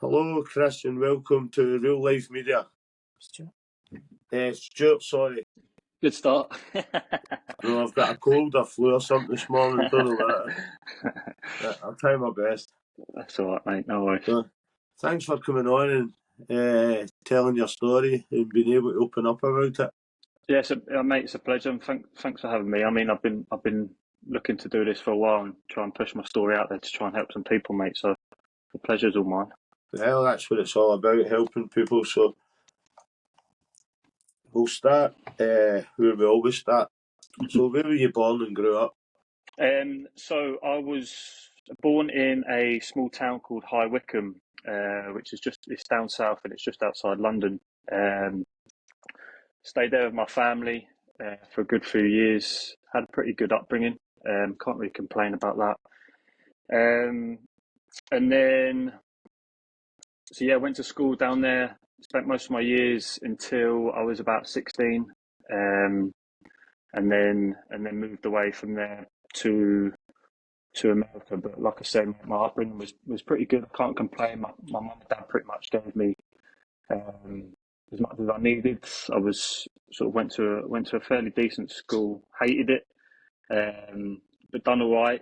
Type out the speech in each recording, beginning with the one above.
Hello, Chris, and welcome to Real Life Media. Stuart, sorry. Good start. No, I've got a cold or flu or something this morning, don't know what. I'll try my best. That's all right, mate, no worries. So, thanks for coming on and telling your story and being able to open up about it. Yes, mate, it's a pleasure, and thanks for having me. I mean, I've been looking to do this for a while and try and push my story out there to try and help some people, mate, so the pleasure's all mine. Well, that's what it's all about, helping people. So we'll start where we always start. So where were you born and grew up? So I was born in a small town called High Wycombe, which is it's down south and it's just outside London. Stayed there with my family for a good few years. Had a pretty good upbringing. Can't really complain about that. And then, so yeah, went to school down there. Spent most of my years until I was about 16, and then moved away from there to America. But like I said, my upbringing was pretty good. I can't complain. My mum and dad pretty much gave me as much as I needed. I was sort of went to a fairly decent school. Hated it, but done all right.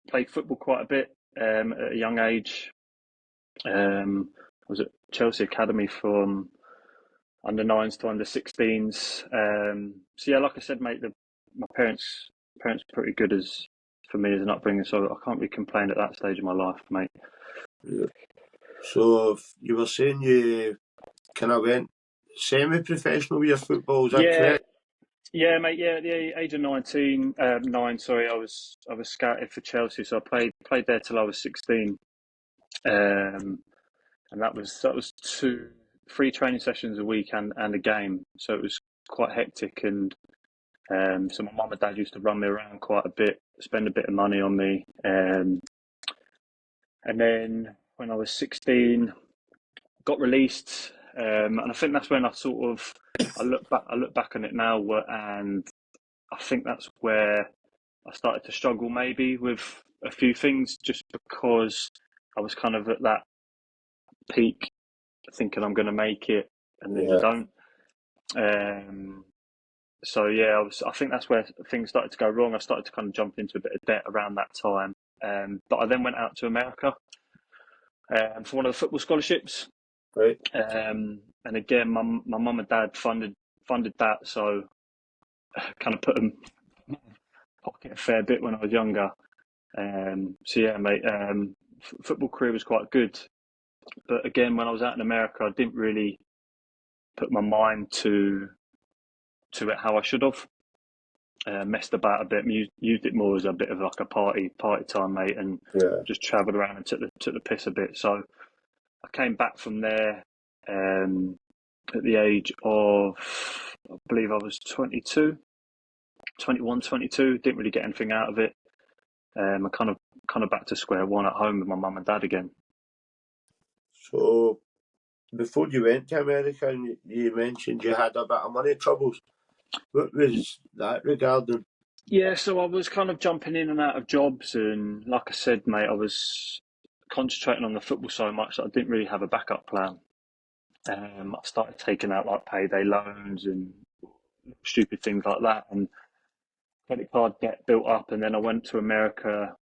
Played football quite a bit at a young age. I was at Chelsea Academy from under 9s to under 16s. So yeah, like I said, mate, my parents are pretty good for me as an upbringing, so I can't really complain at that stage of my life, mate. Yeah. So you were saying you kind of went semi-professional with your football, is that correct? Yeah, mate. Yeah, at the age of 9. I was scouted for Chelsea, so I played there till I was 16, and that was 3 training sessions a week and a game. So it was quite hectic, and so my mum and dad used to run me around quite a bit, spend a bit of money on me, and then when I was 16, got released, and I think that's when I look back on it now, and I think that's where I started to struggle maybe with a few things, just because I was kind of at that peak thinking I'm going to make it, and then you don't. So yeah, I think that's where things started to go wrong. I started to kind of jump into a bit of debt around that time. But I then went out to America for one of the football scholarships. Right. And again, my mum and dad funded that, so kind of put them pocket a fair bit when I was younger. So yeah, mate, football career was quite good. But again, when I was out in America, I didn't really put my mind to it how I should have. Messed about a bit, used it more as a bit of like a party time, mate, and just travelled around and took the piss a bit. So I came back from there at the age of, I believe I was 22, didn't really get anything out of it. I kind of back to square one at home with my mum and dad again. So before you went to America, you mentioned you had a bit of money troubles. What was that regarding? Yeah, so I was kind of jumping in and out of jobs, and like I said, mate, I was concentrating on the football so much that I didn't really have a backup plan. I started taking out like payday loans and stupid things like that, and credit card debt built up, and then I went to America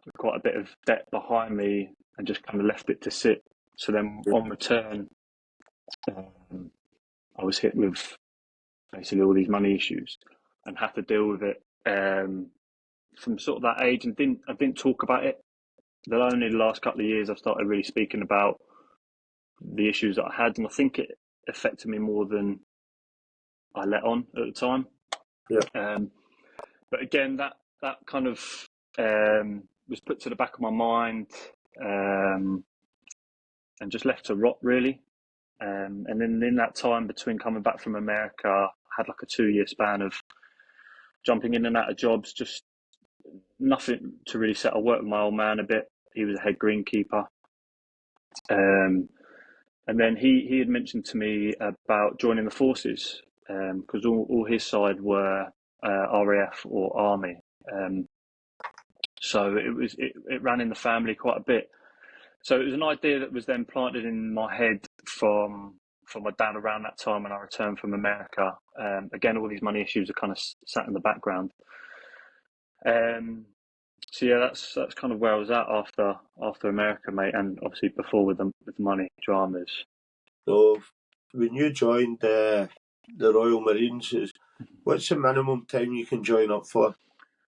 with quite a bit of debt behind me and just kind of left it to sit. So then on return, I was hit with basically all these money issues and had to deal with it from sort of that age, and I didn't talk about it. Then only the last couple of years I've started really speaking about the issues that I had, and I think it affected me more than I let on at the time. Yeah. But again, that kind of was put to the back of my mind and just left to rot, really. And then in that time between coming back from America, I had like a 2-year span of jumping in and out of jobs, just nothing to really set. I worked with my old man a bit. He was a head greenkeeper. And then he had mentioned to me about joining the forces, because all his side were RAF or Army. So it ran in the family quite a bit. So it was an idea that was then planted in my head from my dad around that time when I returned from America. Again, all these money issues are kind of sat in the background. So yeah, that's kind of where I was at after America, mate, and obviously before with the money dramas. So when you joined the Royal Marines, what's the minimum time you can join up for?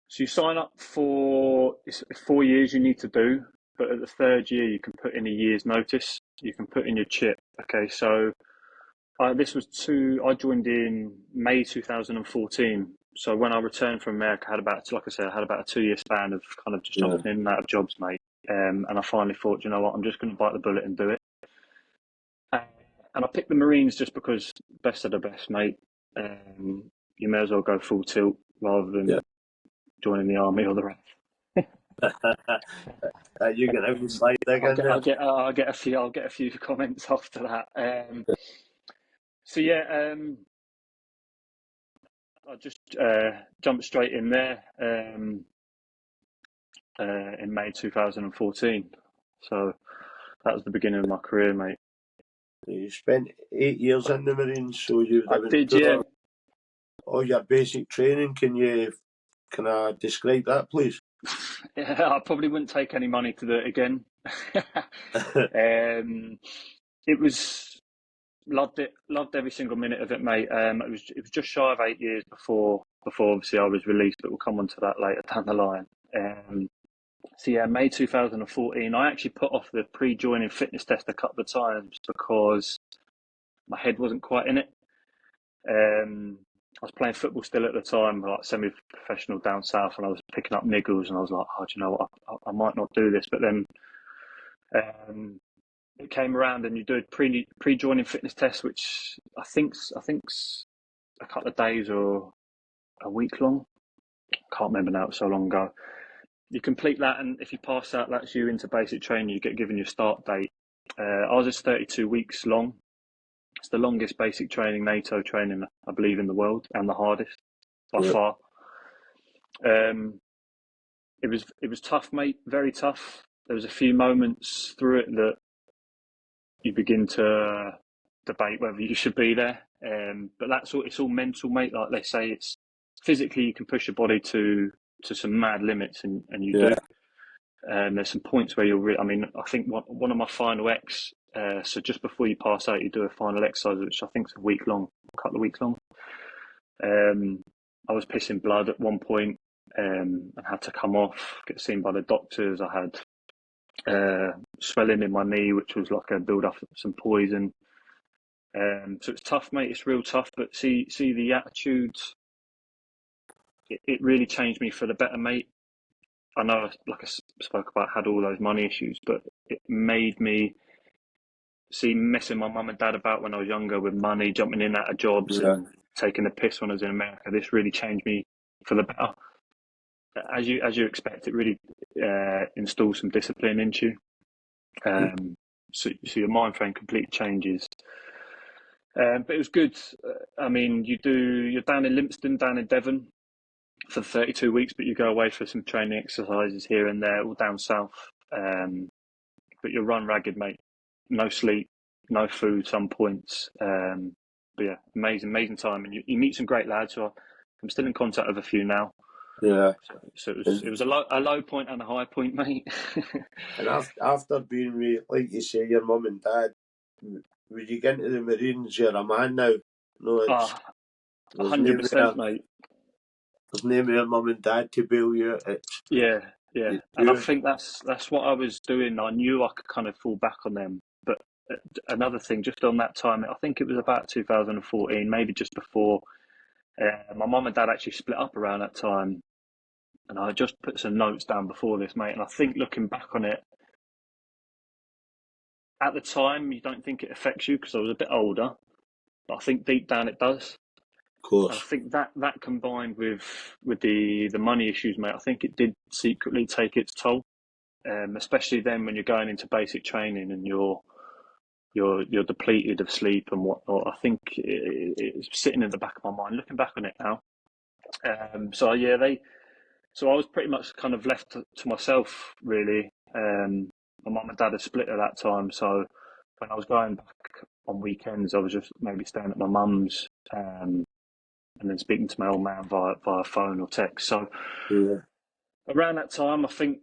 So you sign up for, it's 4 years you need to do, but at the third year you can put in a year's notice. You can put in your chip. Okay, so I joined in May 2014. So when I returned from America, I had about, like I said, I had about a 2 year span of kind of just jumping in and out of jobs, mate. And I finally thought, you know what, I'm just going to bite the bullet and do it. And I picked the Marines just because best of the best, mate. You may as well go full tilt rather than joining the army or the rest. You can have a slide again. I'll get a few comments after that. So yeah, I just jumped straight in there in May 2014. So that was the beginning of my career, mate. You spent 8 years in the Marines, so you've did, yeah. All your basic training. Can I describe that, please? Yeah, I probably wouldn't take any money to do it again. It was loved every single minute of it, mate. It was just shy of 8 years before obviously I was released, but we'll come on to that later down the line. So yeah, May 2014, I actually put off the pre-joining fitness test a couple of times because my head wasn't quite in it. I was playing football still at the time, like semi-professional down south, and I was picking up niggles, and I was like, oh, do you know what, I might not do this. But then it came around, and you do a pre-joining fitness test, which I think's a couple of days or a week long. Can't remember now; it was so long ago. You complete that, and if you pass that, that's you into basic training. You get given your start date. Ours is 32 weeks long. It's the longest basic training, NATO training, I believe, in the world, and the hardest by far. It was tough, mate. Very tough. There was a few moments through it that you begin to debate whether you should be there. But it's all mental, mate. Like they say, it's physically you can push your body to some mad limits, and you do. There's some points where I think one of my final X. So just before you pass out, you do a final exercise, which I think is a couple of weeks long. I was pissing blood at one point, and had to come off, get seen by the doctors. I had swelling in my knee, which was like a build up of some poison. So it's tough, mate. It's real tough. But see the attitude. It really changed me for the better, mate. I know, like I spoke about, had all those money issues, but it made me see messing my mum and dad about when I was younger with money, jumping in and out of jobs and taking the piss when I was in America. This really changed me for the better. As you expect, it really installs some discipline into you. So your mind frame completely changes. But it was good. You're down in Limpston, down in Devon for 32 weeks, but you go away for some training exercises here and there, all down south. But you'll run ragged, mate. No sleep, no food, some points. But yeah, amazing time. And you meet some great lads who I'm still in contact with a few now. Yeah. So it was a low point and a high point, mate. And after being with, like you say, your mum and dad, when you get into the Marines, you're a man now. No, it's 100%, mate. There's no more mum and dad to bail you out. Yeah. And I think that's what I was doing. I knew I could kind of fall back on them. But another thing, just on that time, I think it was about 2014, maybe just before, my mum and dad actually split up around that time. And I just put some notes down before this, mate. And I think looking back on it, at the time, you don't think it affects you because I was a bit older. But I think deep down it does. Of course. And I think that combined with the money issues, mate, I think it did secretly take its toll. Especially then when you're going into basic training and you're depleted of sleep and whatnot. I think it's sitting in the back of my mind, looking back on it now. So I was pretty much kind of left to myself, really. my mum and dad had split at that time, so when I was going back on weekends, I was just maybe staying at my mum's, and then speaking to my old man via phone or text. So Yeah. around that time, I think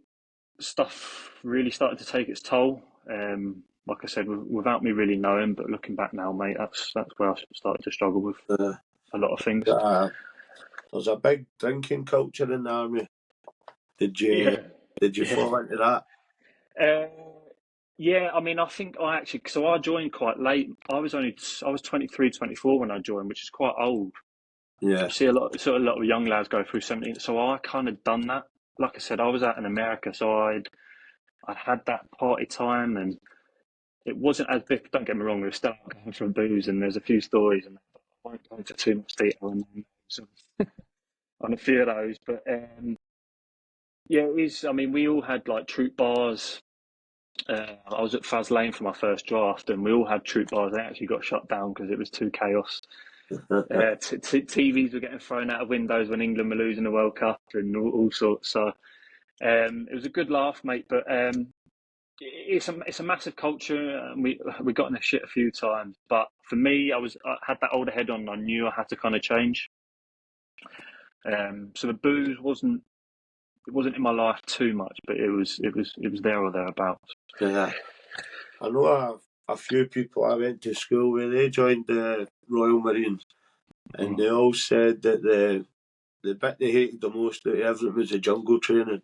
stuff really started to take its toll. Like I said, without me really knowing, but looking back now, mate, that's where I started to struggle with a lot of things. There's a big drinking culture in the army. Did you Yeah. fall into that? Yeah, I mean, I think I actually, so I joined quite late. I was 23, 24 when I joined, which is quite old. Yeah. You see a lot of young lads go through 17. So I kind of done that. Like I said, I was out in America, so I had that party time, and it wasn't as big. Don't get me wrong, we were still going from booze, and there's a few stories, and I won't go into too much detail on a few of those. But yeah, it is. I mean, we all had like troop bars. I was at Faz Lane for my first draft, and we all had troop bars. They actually got shut down because it was too chaos. TVs were getting thrown out of windows when England were losing the World Cup and all sorts. So it was a good laugh, mate. But it's a massive culture. And we got in the shit a few times, but for me, I had that older head on. And I knew I had to kind of change. So the booze wasn't in my life too much, but it was there or thereabouts. Yeah. I know a few people I went to school with, they joined the Royal Marines, and they all said that the bit they hated the most out of everything was the jungle training.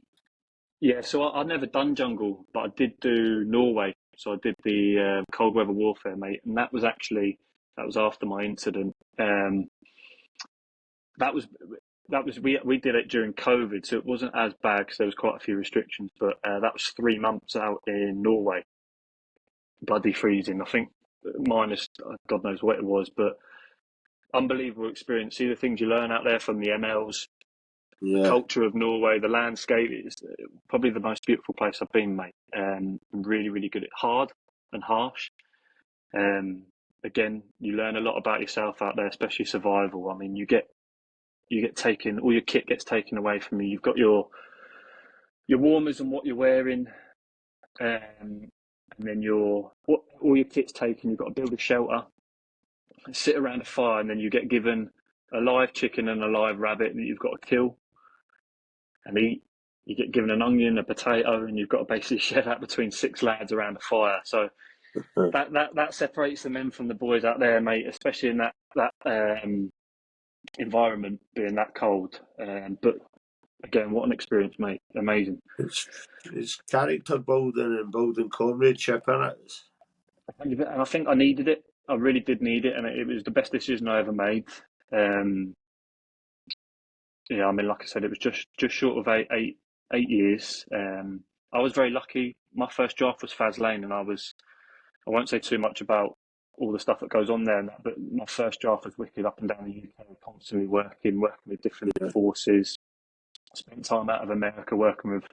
Yeah, so I'd never done jungle, but I did do Norway. So I did the cold weather warfare, mate, and that was after my incident. That was we did it during COVID, so it wasn't as bad because there was quite a few restrictions. But that was 3 months out in Norway, bloody freezing. I think minus God knows what it was, but unbelievable experience. See the things you learn out there from the MLs. The culture of Norway, the landscape is probably the most beautiful place I've been, mate. Really, really good. Hard and harsh. Again, you learn a lot about yourself out there, especially survival. I mean, you get taken, all your kit gets taken away from you. You've got your warmers and what you're wearing, and then all your kit's taken. You've got to build a shelter, sit around a fire, and then you get given a live chicken and a live rabbit that you've got to kill and eat. You get given an onion, a potato, and you've got to basically share that between 6 lads around a fire. So that separates the men from the boys out there, mate, especially in that environment being that cold. But again, what an experience, mate! Amazing. It's character building and building comradeship, isn't it? And I think I needed it. I really did need it, and it was the best decision I ever made. Yeah, I mean, like I said, it was just short of eight years. I was very lucky. My first draft was Faz Lane, and I won't say too much about all the stuff that goes on there, but my first draft was wicked up and down the UK, constantly working with different forces. Spent time out of America working with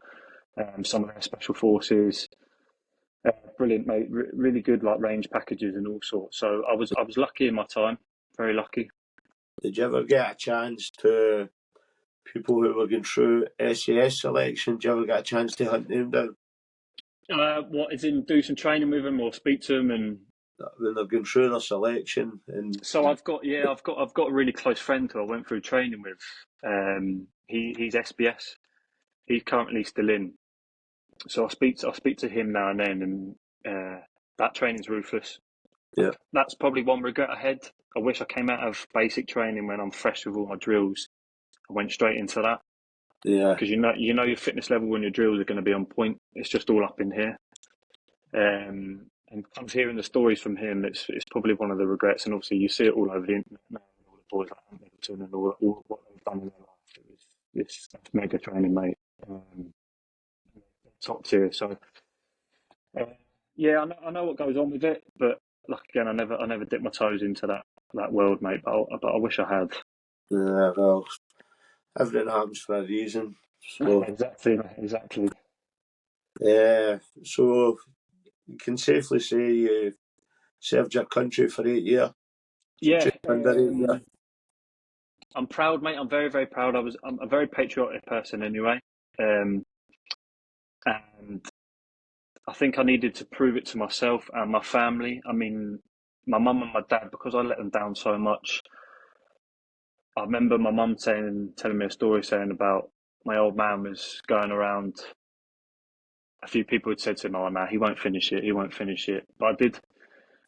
some of their special forces. Brilliant, mate. Really good, like range packages and all sorts. So I was lucky in my time, very lucky. Did you ever get a chance to people who were going through SAS selection? Did you ever get a chance to hunt them down? What is in do some training with them or speak to them and when they're going through their selection? And so I've got a really close friend who I went through training with. He's SBS. He's currently still in. So I speak to him now and then, and that training's ruthless. Yeah, that's probably one regret I had. I wish I came out of basic training when I'm fresh with all my drills. I went straight into that. Yeah, because you know your fitness level when your drills are going to be on point. It's just all up in here. And I'm hearing the stories from him. It's probably one of the regrets, and obviously you see it all over the internet now. All the boys like Hamilton and all what they've done in their life. It's mega training, mate. Top tier. So yeah, I know what goes on with it, but like again, I never dipped my toes into that world, mate. But I wish I had. yeah. Well, everything happens for a reason. So Exactly. yeah, so you can safely say you served your country for 8 years. Yeah, Under 8 years. I'm proud, mate. I'm very, very proud. I'm a very patriotic person anyway, and I think I needed to prove it to myself and my family. I mean, my mum and my dad, because I let them down so much. I remember my mum telling me a story saying about my old man was going around. A few people had said to him, "Oh no, he won't finish it. He won't finish it." But I did,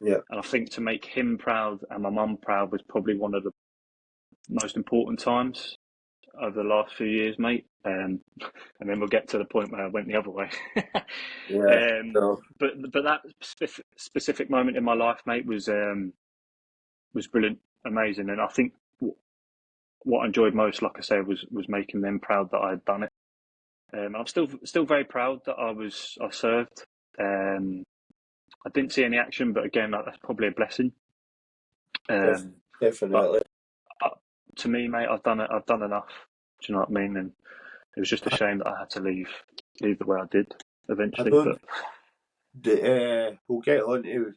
Yeah. and I think to make him proud and my mum proud was probably one of the most important times over the last few years, mate. And then we'll get to the point where I went the other way. Yeah. So, But that specific moment in my life, mate, was brilliant, amazing, and I think what I enjoyed most, like I said, was making them proud that I had done it. I'm still very proud that I served. I didn't see any action, but again, that's probably a blessing. But definitely. to me, mate, I've done it. I've done enough. Do you know what I mean? And it was just a shame that I had to leave the way I did I eventually. don't. We'll get on to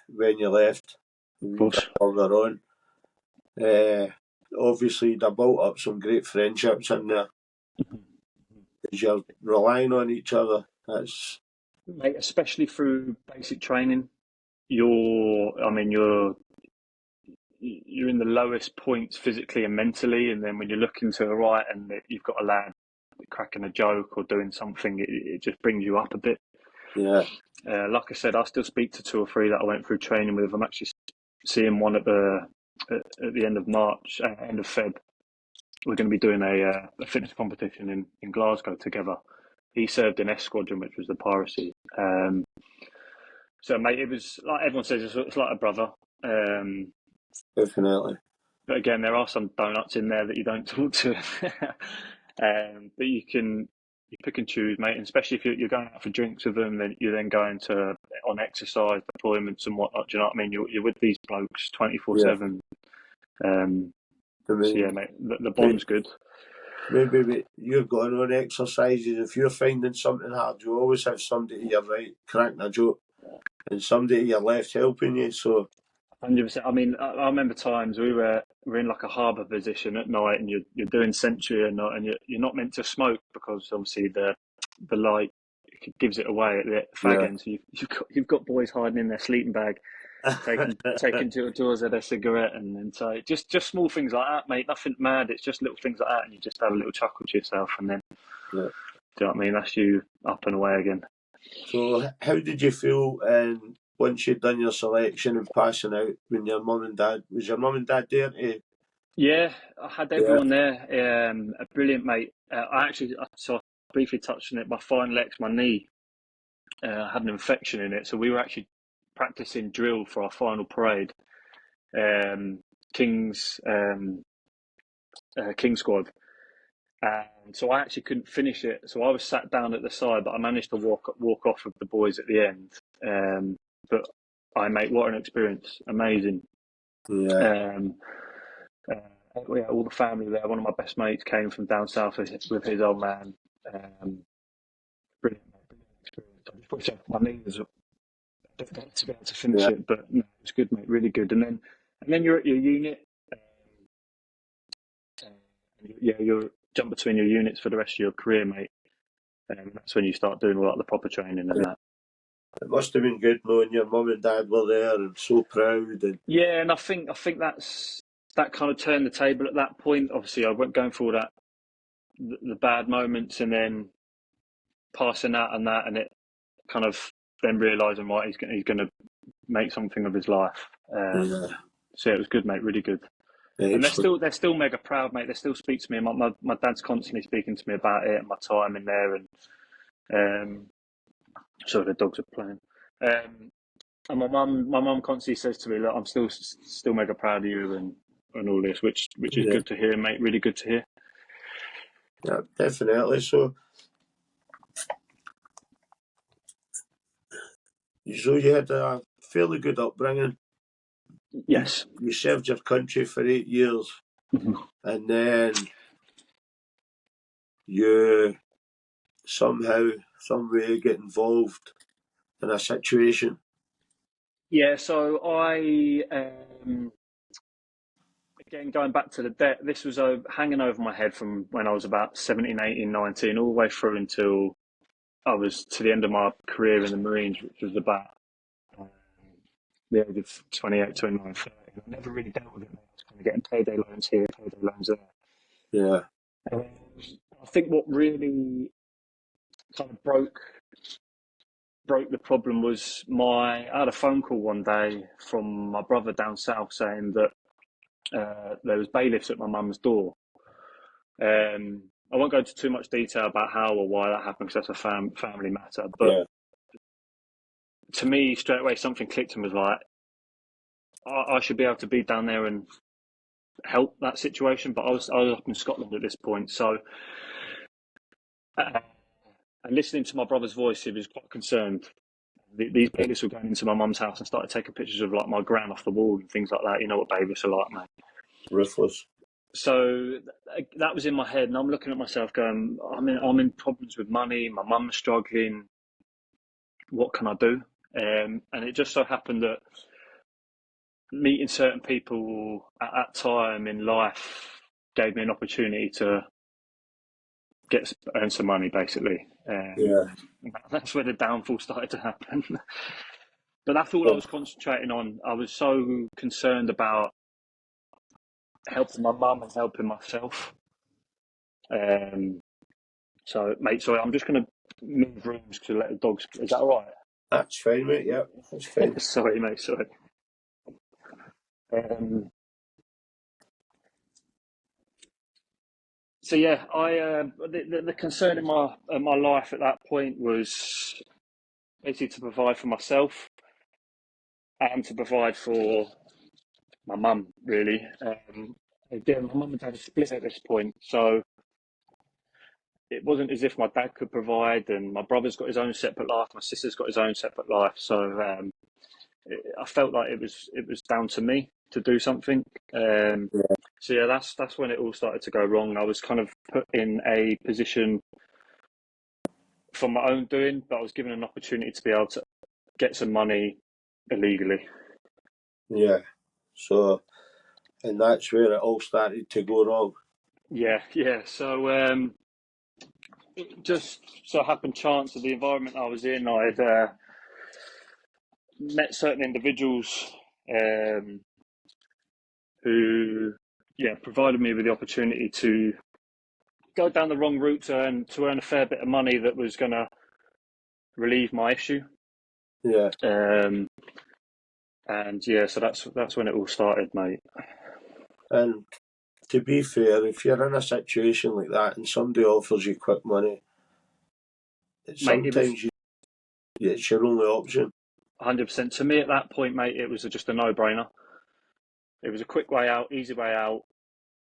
when you left. A Of wee bit course, further on. Obviously, they built up some great friendships in there. Because you're relying on each other. That's mate, especially through basic training, I mean, you're in the lowest points physically and mentally, and then when you're looking to the right and you've got a lad cracking a joke or doing something, it just brings you up a bit. yeah, Like I said, I still speak to 2 or 3 that I went through training with. I'm actually seeing one at the end of March, end of Feb. We're going to be doing a fitness competition in Glasgow together. He served in S Squadron, which was the piracy. So, mate, it was like everyone says, it's like a brother. definitely. But again, there are some donuts in there that you don't talk to. But you pick and choose, mate. And especially if you're going out for drinks with them, then you're then going on exercise deployments and whatnot. Do you know what I mean? You're with these blokes Yeah, 24/7. I So yeah, mean, mate, the bond's good. maybe you're going on exercises. If you're finding something hard, you always have somebody to your right cracking a joke and somebody to your left helping you. So, 100%. I mean, I remember times we're in like a harbour position at night, and you're doing sentry and you're not meant to smoke because obviously the light gives it away at the fag yeah. end. So you've got boys hiding in their sleeping bag, taking two jaws at a cigarette, and so just small things like that, mate. Nothing mad. It's just little things like that, and you just have a little chuckle to yourself, and then Yeah. do you know what I mean? That's you up and away again. So, how did you feel once you'd done your selection and passing out when your mum and dad, was your mum and dad there to, Yeah, I had yeah, everyone there. A brilliant mate. So I briefly touched on it. My final X, my knee, had an infection in it, so we were actually practicing drill for our final parade. King's King Squad, and so I actually couldn't finish it. So I was sat down at the side, but I managed to walk off with the boys at the end. But mate, what an experience! Amazing. yeah, Um, yeah, all the family there. One of my best mates came from down south with his old man. Brilliant, mate, brilliant experience. I just wish my knee was difficult to be able to finish yeah, it, but no, it's good, mate. Really good. And then you're at your unit. Yeah, you're jump between your units for the rest of your career, mate. That's when you start doing all like the proper training and yeah. that. It must have been good knowing your mum and dad were there and so proud and Yeah, and I think that kind of turned the table at that point. Obviously, I went going through all that the bad moments and then passing out and that, and it kind of then realising right, he's going to make something of his life. yeah, So yeah, it was good, mate. Really good. And excellent. they're still mega proud, mate. They still speak to me. My dad's constantly speaking to me about it and my time in there. And sorry, the dogs are playing. And my mum constantly says to me, "Look, I'm still mega proud of you and all this," which is Yeah, good to hear, mate. Really good to hear. yeah, definitely. So you had a fairly good upbringing. You, Yes. you served your country for 8 years, Mhm. and then you somehow, some way, get involved in a situation. Yeah. So again, going back to the debt, this was hanging over my head from when I was about 17, 18, 19, all the way through until I was to the end of my career in the Marines, which was about um, the age of 28, 29, 30. And I never really dealt with it. I was kind of getting payday loans here, payday loans there. Yeah. Um, I think what really kind of broke the problem was I had a phone call one day from my brother down south saying that there was bailiffs at my mum's door. I won't go into too much detail about how or why that happened because that's a family matter. But Yeah. to me, straight away, something clicked and was like, I should be able to be down there and help that situation. But I was up in Scotland at this point, so and listening to my brother's voice, he was quite concerned. These bailiffs were going into my mum's house and started taking pictures of like my gran off the wall and things like that. You know what bailiffs are like, mate. Ruthless. So that was in my head, and I'm looking at myself, going, I'm in problems with money. My mum's struggling. What can I do? And it just so happened that meeting certain people at that time in life gave me an opportunity to earn some money, basically. Yeah. That's where the downfall started to happen. But that's all I Oh, was concentrating on. I was so concerned about helping my mum and helping myself. So, mate, sorry, I'm just going to move rooms to let the dogs. Is that all right? that's fine, mate. Yeah, that's fine. Sorry, mate. Sorry. Um, so yeah, the concern in my life at that point was basically to provide for myself and to provide for my mum. Really, again, my mum and dad are split at this point, so it wasn't as if my dad could provide, and my brother's got his own separate life, my sister's got his own separate life. So I felt like it was down to me to do something. Yeah. So yeah, that's when it all started to go wrong. I was kind of put in a position from my own doing, but I was given an opportunity to be able to get some money illegally. Yeah. So, and that's where it all started to go wrong. Yeah, yeah. So it just so happened chance of the environment I was in. I'd met certain individuals um, who, yeah, provided me with the opportunity to go down the wrong route to earn a fair bit of money that was going to relieve my issue. Yeah. And yeah, so that's when it all started, mate. And to be fair, if you're in a situation like that and somebody offers you quick money, Mate, it was sometimes it's your only option. 100% to me at that point, mate. It was just a no-brainer. It was a quick way out, easy way out.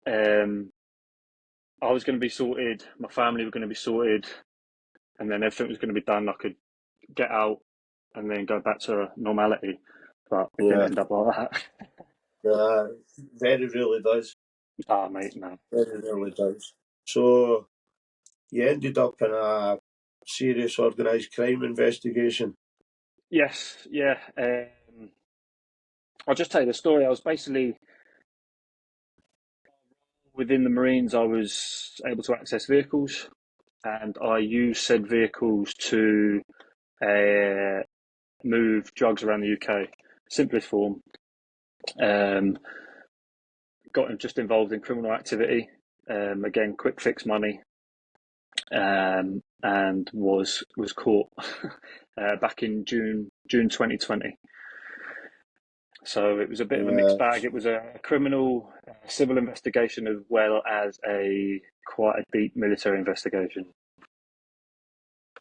I was going to be sorted. My family were going to be sorted, and then everything was going to be done. I could get out and then go back to normality, but it didn't Yeah. end up like that. Very rarely does. Ah, mate, no. Very rarely does. So you ended up in a serious organised crime investigation. Yes, yeah. I'll just tell you the story. I was basically within the Marines. I was able to access vehicles, and I used said vehicles to move drugs around the UK. Simplest form. Um, got just involved in criminal activity. Again, quick fix money, and was caught back in June 2020. So it was a bit of a mixed bag. It was a criminal civil investigation as well as a quite a deep military investigation.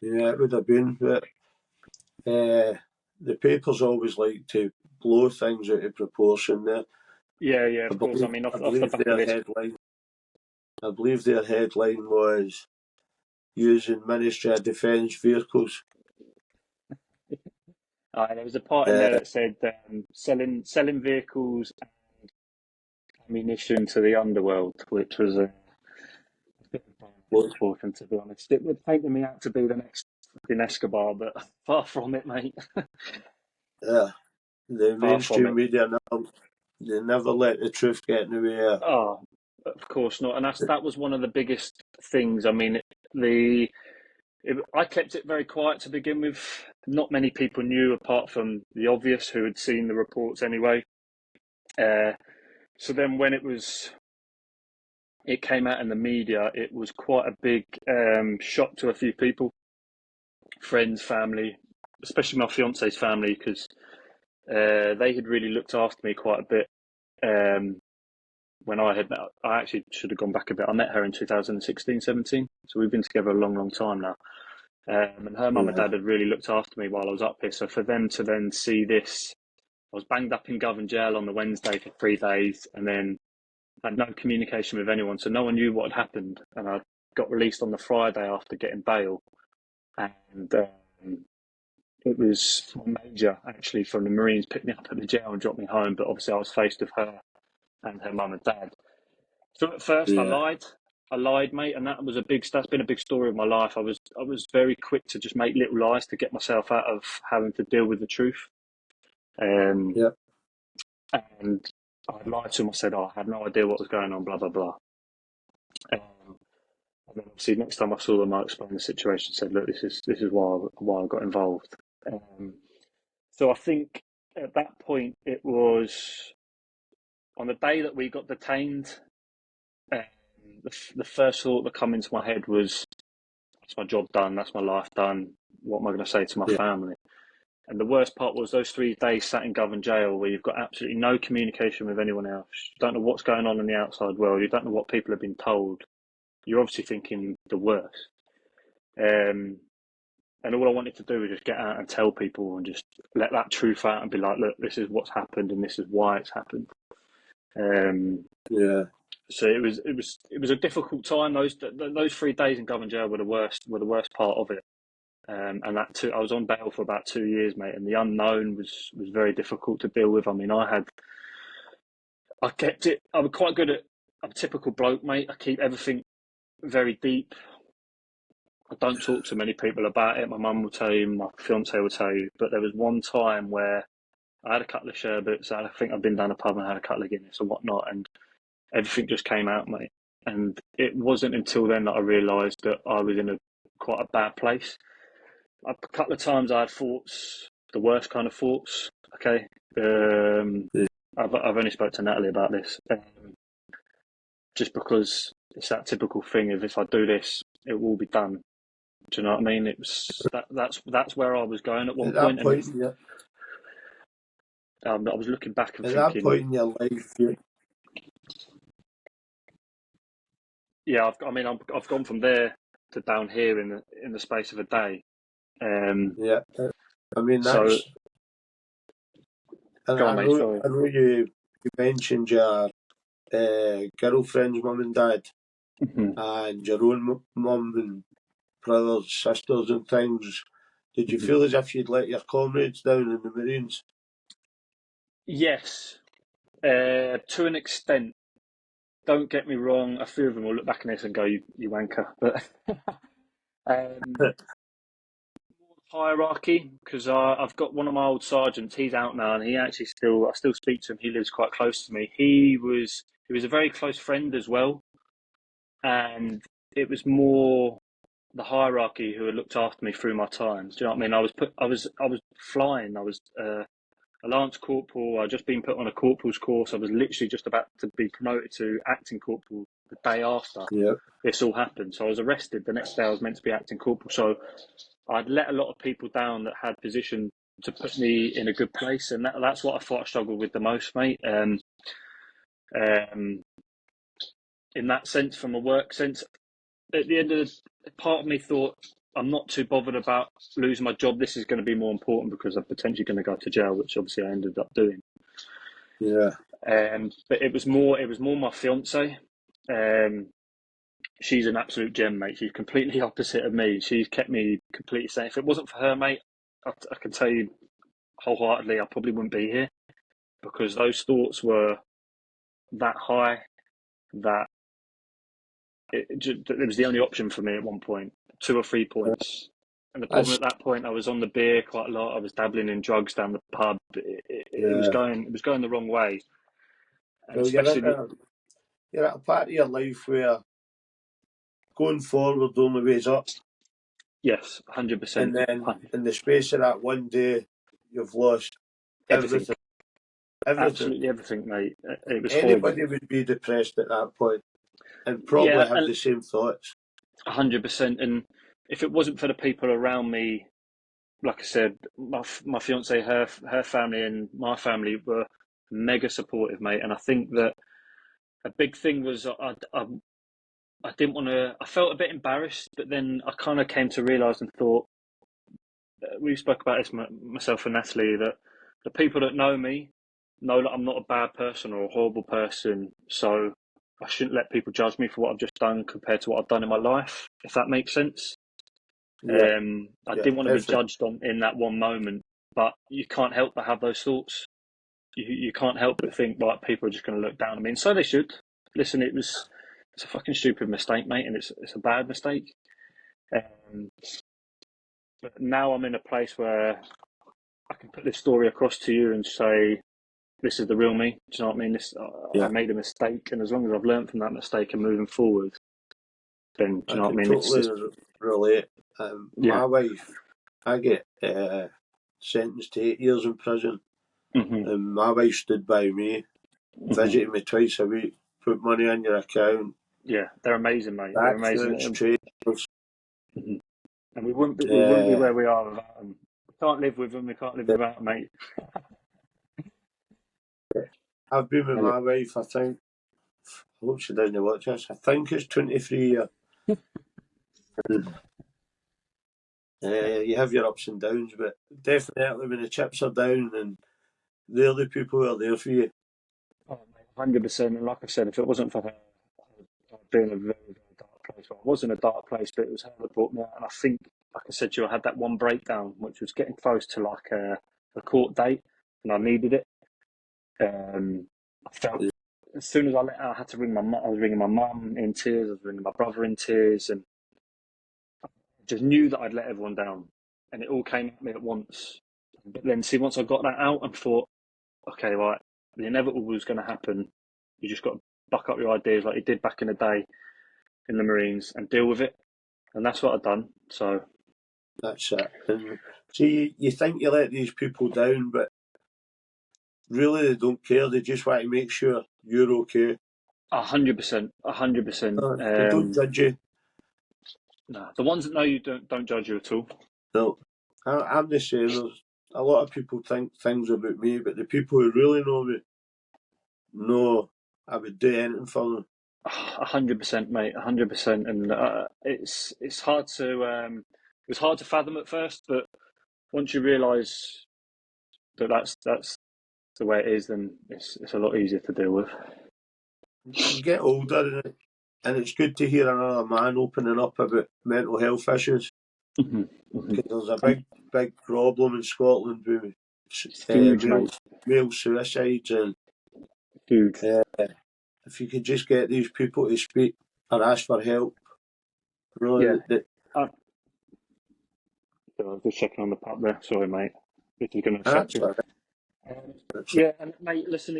Yeah, it would have been, but the papers always like to blow things out of proportion. There, Yeah, yeah, I of course. I believe, mean, I off the believe back of their this, headline. I believe their headline was using Ministry of Defence vehicles. there was a part in there Uh, that said selling vehicles and ammunition to the underworld, which was a bit well, important, to be honest. It would painted me out to be the next fucking Escobar, but far from it, mate. the Far from mainstream it. media they never let the truth get in the way. Oh, of course not. And that was one of the biggest things. I mean, the I kept it very quiet to begin with. Not many people knew, apart from the obvious who had seen the reports anyway. So then when it came out in the media, it was quite a big shock to a few people, friends, family, especially my fiance's family, because they had really looked after me quite a bit. When I actually should have gone back a bit. I met her in 2016, 17. So we've been together a long, long time now. And her mum and dad had really looked after me while I was up here. So for them to then see this, I was banged up in Govan Jail on the Wednesday for 3 days and then had no communication with anyone. So no one knew what had happened. And I got released on the Friday after getting bail. And it was major, actually, from the Marines picked me up at the jail and dropped me home. But obviously I was faced with her and her mum and dad. So at first I lied, mate, and that's been a big story of my life. I was very quick to just make little lies to get myself out of having to deal with the truth. And I lied to him. I said, I had no idea what was going on, blah blah blah. And then obviously next time I saw them, I explained the situation. Said, look, this is why I got involved. So I think at that point it was on the day that we got detained. The first thought that came into my head was, that's my job done, that's my life done, what am I going to say to my family? And the worst part was those 3 days sat in Govan Jail where you've got absolutely no communication with anyone else. You don't know what's going on in the outside world. You don't know what people have been told. You're obviously thinking the worst. And all I wanted to do was just get out and tell people and just let that truth out and be like, look, this is what's happened and this is why it's happened. So it was a difficult time. Those 3 days in Govan Jail were the worst part of it. And I was on bail for about 2 years, mate, and the unknown was very difficult to deal with. I mean, I kept it. I'm quite good at. I'm a typical bloke, mate. I keep everything very deep. I don't talk to many people about it. My mum will tell you, my fiance will tell you. But there was one time where I had a couple of sherbets. I think I'd been down a pub and had a couple of Guinness and whatnot, and everything just came out, mate. And it wasn't until then that I realised that I was in quite a bad place. A couple of times I had thoughts, the worst kind of thoughts. Okay, I've only spoke to Natalie about this, just because it's that typical thing of, if I do this, it will be done. Do you know what I mean? It was that's where I was going at one point. I was looking back and at thinking, that point in your life, yeah, I've gone from there to down here in the space of a day. I mean, that's. So, and go on, mate, sorry. I know you mentioned your girlfriend's mum and dad, and your own mum and brothers, sisters, and things. Did you feel as if you'd let your comrades down in the Marines? Yes, to an extent. Don't get me wrong, a few of them will look back on this and go, you wanker. But hierarchy, because I've got one of my old sergeants, he's out now, and he actually I still speak to him. He lives quite close to me. He was a very close friend as well. And it was more the hierarchy who had looked after me through my times. Do you know what I mean? I was flying. I was a lance corporal. I'd just been put on a corporal's course. I was literally just about to be promoted to acting corporal the day after this all happened. So I was arrested. The next day I was meant to be acting corporal. So I'd let a lot of people down that had position to put me in a good place. And that's what I thought I struggled with the most, mate. In that sense, from a work sense, at the end of part of me thought, I'm not too bothered about losing my job. This is going to be more important because I'm potentially going to go to jail, which obviously I ended up doing. But it was more my fiance. She's an absolute gem, mate. She's completely opposite of me. She's kept me completely safe. If it wasn't for her, mate, I can tell you wholeheartedly, I probably wouldn't be here, because those thoughts were that high that it was the only option for me at one point, 2 or 3 points. And the problem at that point, I was on the beer quite a lot. I was dabbling in drugs down the pub. It was going the wrong way. And well, you're at a part of your life where going forward the only way is up. Yes, 100%. And then in the space of that one day, you've lost Everything, everything. Everything. absolutely everything, mate. It was horrible. Anybody would be depressed at that point and Yeah, probably have the same thoughts. 100%. And if it wasn't for the people around me, like I said, my fiance, her family, and my family were mega supportive, mate. And I think that a big thing was I didn't want to. I felt a bit embarrassed, but then I kind of came to realise and thought, we spoke about this, myself and Natalie, that the people that know me know that I'm not a bad person or a horrible person. So I shouldn't let people judge me for what I've just done compared to what I've done in my life, if that makes sense. Yeah, I yeah, didn't want to be definitely. judged in that one moment, but you can't help but have those thoughts. You can't help but think, like, people are just going to look down on me, and so they should. Listen, it's a fucking stupid mistake, mate, and it's a bad mistake. Um, but now I'm in a place where I can put this story across to you and say, this is the real me. Do you know what I mean? I Yeah, made a mistake, and as long as I've learned from that mistake and moving forward, then do you I know what I can mean? totally relate. Yeah. My wife, I get sentenced to 8 years in prison, Hmm. and my wife stood by me, Hmm. visited me twice a week, put money on your account, Yeah, they're amazing, mate. They're accidents, amazing. trainers. Mhm. And we wouldn't be Uh, where we are without them. We can't live with them. We can't live without them, mate. I've been with And my wife, I think, I hope she doesn't watch this, I think it's 23 years. You have your ups and downs, but definitely when the chips are down and they're the people who are there for you. 100%. And like I said, if it wasn't for her, I'd be in a very, very dark place. Well, I was in a dark place, but it was her that brought me out. And I think, like I said to you, I had that one breakdown, which was getting close to like a court date, and I needed it. I felt as soon as I let out, I had to ring my mum. I was ringing my mum in tears. I was ringing my brother in tears, and just knew that I'd let everyone down, and it all came at me at once. But then, see, once I got that out and thought, okay, right, the inevitable was going to happen. You just got to buck up your ideas like you did back in the day in the Marines and deal with it. And that's what I've done. So, That's it. And see, you think you let these people down, but really they don't care. They just want to make sure you're okay. 100%, 100%. They don't judge you. No, the ones that know you don't judge you at all. No, I'm the same. There's a lot of people think things about me, but the people who really know me know I would do anything for them. 100%, mate. 100%. And it's hard to it was hard to fathom at first, but once you realise that that's the way it is, then it's a lot easier to deal with. You get older, and it's good to hear another man opening up about mental health issues Hmm. Hmm. because there's a big problem in Scotland with It's huge, male mate. suicides, and Huge. if you could just get these people to speak or ask for help, Yeah. really, I was just checking on the pup there. Sorry, mate. This is going to affect that's you. it. Um, That's yeah, and mate, listen,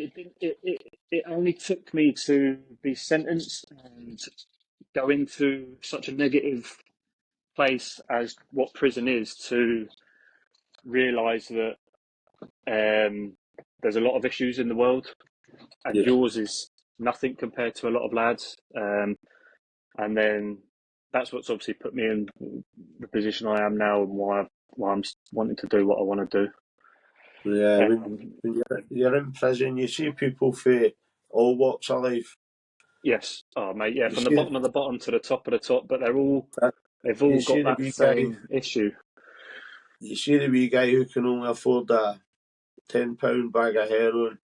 it only took me to be sentenced and go into such a negative place as what prison is to realise that there's a lot of issues in the world, and yeah, yours is nothing compared to a lot of lads. And then that's what's obviously put me in the position I am now, and why I'm wanting to do what I want to do. yeah. Um, When you're in prison, you see people for all walks of life. yes, oh mate, yeah, You from the see bottom of the bottom to the top of the top, but that. they've You all see got the that wee guy. same issue. You see the wee guy who can only afford a £10 bag of heroin.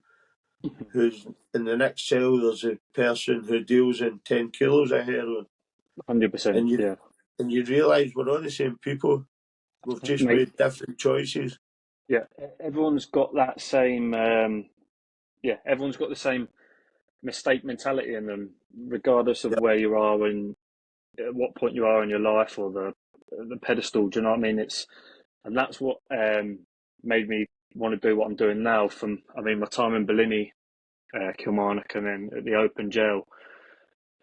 Who's in the next cell? There's a person who deals in 10 kilos of heroin, 100%, and you yeah, realise we're all the same people. We've just mate, made different choices. yeah, everyone's got that same, yeah, everyone's got the same mistake mentality in them, regardless of Yeah, where you are and at what point you are in your life or the pedestal. Do you know what I mean? And that's what made me want to do what I'm doing now. My time in Bellini, Kilmarnock, and then at the open jail.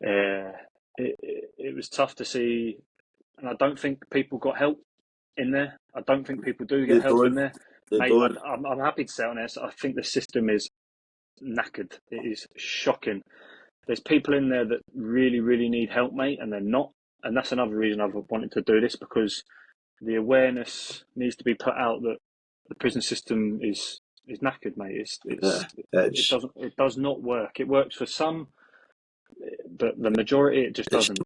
Uh, it was tough to see and I don't think people got help in there. I don't think people do They get help in don't. there, They mate. don't. I'm happy to say on this. I think the system is knackered. It is shocking. There's people in there that really, really need help, mate, and they're not. And that's another reason I've wanted to do this, because the awareness needs to be put out that the prison system is knackered, mate. It does not work. It works for some, but the majority it just it's doesn't.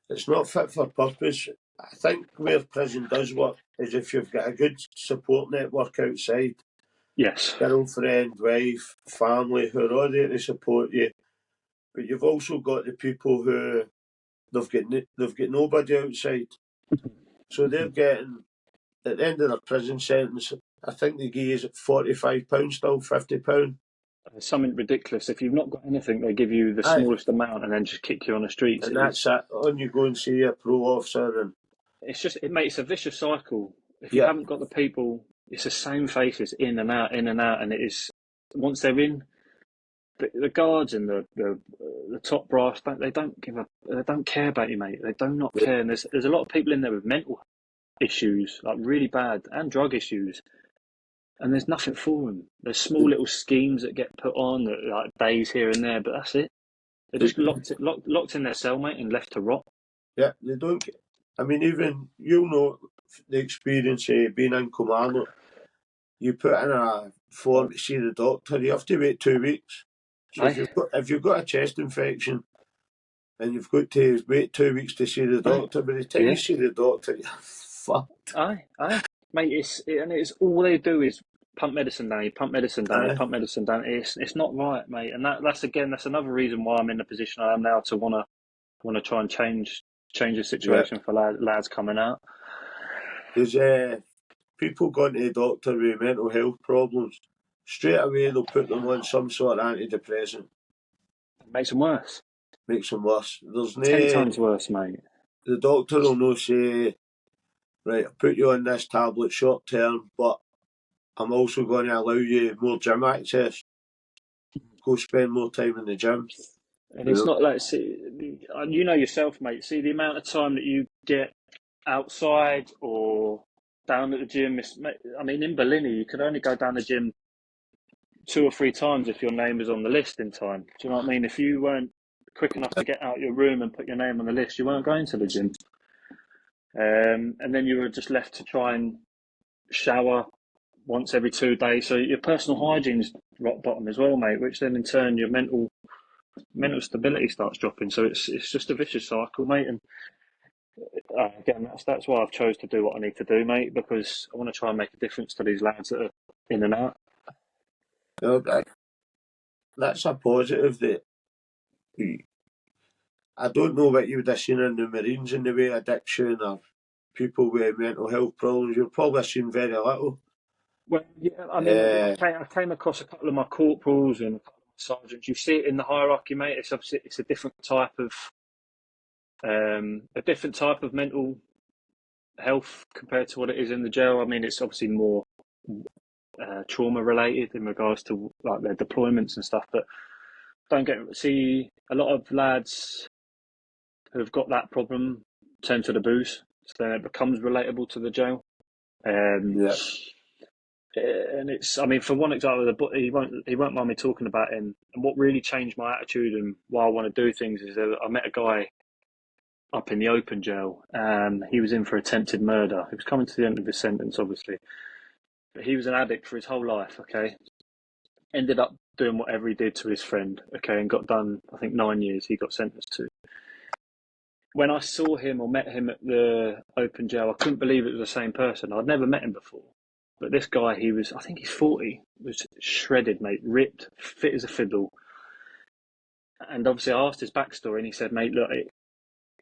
it's not fit for purpose. I think where prison does work is if you've got a good support network outside, Yes. girlfriend, wife, family who are all there to support you. But you've also got the people who they've got nobody outside, so they're getting at the end of their prison sentence. I think they give you £45 still, £50. It's something ridiculous. If you've not got anything, they give you the Aye, smallest amount and then just kick you on the streets. and that's it. On you go and see a pro officer, and It makes a vicious cycle. If you yeah, haven't got the people, it's the same faces in and out, in and out, and it is once they're in, the guards and the top brass they don't give up. They don't care about you, mate. They do not care. And there's a lot of people in there with mental issues, like really bad, and drug issues, and there's nothing for them. There's small little schemes that get put on, like days here and there, but that's it. They're just locked in their cell, mate, and left to rot. yeah, they don't. I mean, even you'll know the experience of being in Kilmarnock. You put in a form to see the doctor. You have to wait 2 weeks. So Aye, if you've got a chest infection and you've got to wait 2 weeks to see the aye, doctor, by the time you yeah, see the doctor, you're fucked. aye, mate. It's all they do is pump medicine down you, pump medicine down you, Aye, pump medicine down. It's not right, mate. And that's another reason why I'm in the position I am now to wanna try and change the yeah. situation for lads coming out. There's people going to the doctor with mental health problems. Straight away, they'll put them on some sort of antidepressant. It makes them worse. Makes them worse. There's 10 times worse, mate. the doctor will no say, right, I'll put you on this tablet short term, but I'm also going to allow you more gym access. Go spend more time in the gym. And You it's know? not like, see, you know yourself, mate. See the amount of time that you get outside or down at the gym. I mean, in Berlin, you could only go down the gym 2 or 3 times if your name was on the list in time. Do you know what I mean? If you weren't quick enough to get out your room and put your name on the list, you weren't going to the gym. And then you were just left to try and shower once every 2 days. So your personal hygiene's rock bottom as well, mate. Which then in turn your mental stability starts dropping. So it's just a vicious cycle, mate. And again, that's why I've chose to do what I need to do, mate. Because I want to try and make a difference to these lads that are in and out. You know, that's a positive that I don't know what you would have seen in the Marines in the way of addiction or people with mental health problems. You've probably seen very little. Well, yeah, I mean, Uh, I came across a couple of my corporals and a couple of my sergeants. You see it in the hierarchy, mate. It's obviously it's a different type of mental health compared to what it is in the jail. I mean, it's obviously more trauma related in regards to like their deployments and stuff. But see a lot of lads who have got that problem turn to the booze, so then it becomes relatable to the jail. Um, yeah, and it's, I mean, for one example, he won't mind me talking about him. And what really changed my attitude and why I want to do things is that I met a guy up in the open jail. He was in for attempted murder. He was coming to the end of his sentence, obviously, but he was an addict for his whole life. Okay, ended up doing whatever he did to his friend. Okay, and got done. I think 9 years. He got sentenced to. When I saw him or met him at the open jail, I couldn't believe it was the same person. I'd never met him before. But this guy, I think he's 40, was shredded, mate, ripped, fit as a fiddle. And obviously I asked his backstory and he said, mate, look,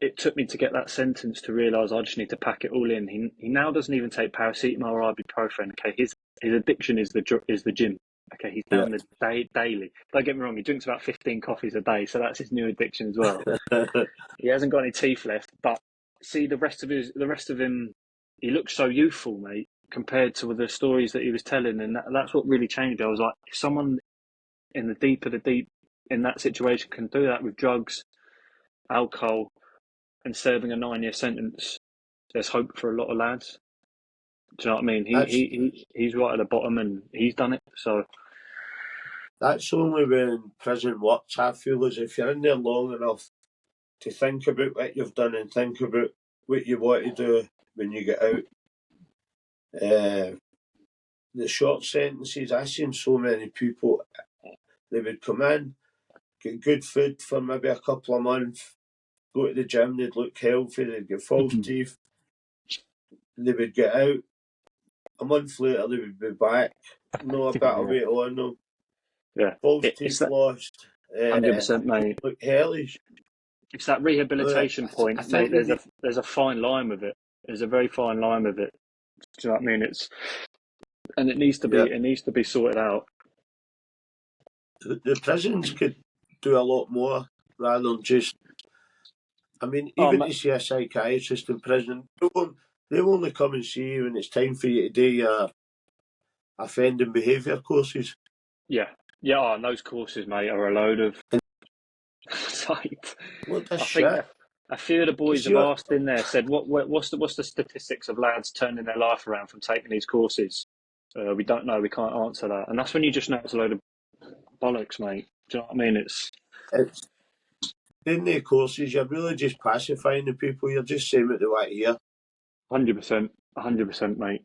it took me to get that sentence to realise I just need to pack it all in. He now doesn't even take paracetamol or ibuprofen. Okay, his addiction is the gym. Okay, he's yeah. down the daily. Don't get me wrong, he drinks about 15 coffees a day, so that's his new addiction as well. He hasn't got any teeth left, but see the rest of him, he looks so youthful, mate, compared to the stories that he was telling, and that's what really changed me. I was like, if someone in the deep of the deep in that situation can do that with drugs, alcohol, and serving a 9-year sentence, there's hope for a lot of lads. Do you know what I mean? That's He's right at the bottom, and he's done it. So that's only when prison works. I feel as if you're in there long enough to think about what you've done and think about what you want to do when you get out. The short sentences, I've seen so many people, they would come in, get good food for maybe a couple of months, go to the gym, they'd look healthy, they'd get false teeth, they would get out. A month later, they would be back. No, a bit of weight on them. yeah, False it's teeth that lost. 100%, mate. Look hellish. It's that rehabilitation I point, think mate. There's a fine line with it. There's a very fine line with it. Do you know what I mean? It needs to be sorted out. The prisons could do a lot more rather than just. I mean, even to see a psychiatrist in prison, they'll only come and see you when it's time for you to do your offending behaviour courses. Yeah. And those courses, mate, are a load of shite. What the I shit? think a few of the boys have asked in there, said, what's the statistics of lads turning their life around from taking these courses? We don't know. We can't answer that. And that's when you just know it's a load of bollocks, mate. Do you know what I mean? It's in the courses, you're really just pacifying the people. You're just saying what they want to hear. 100%, mate.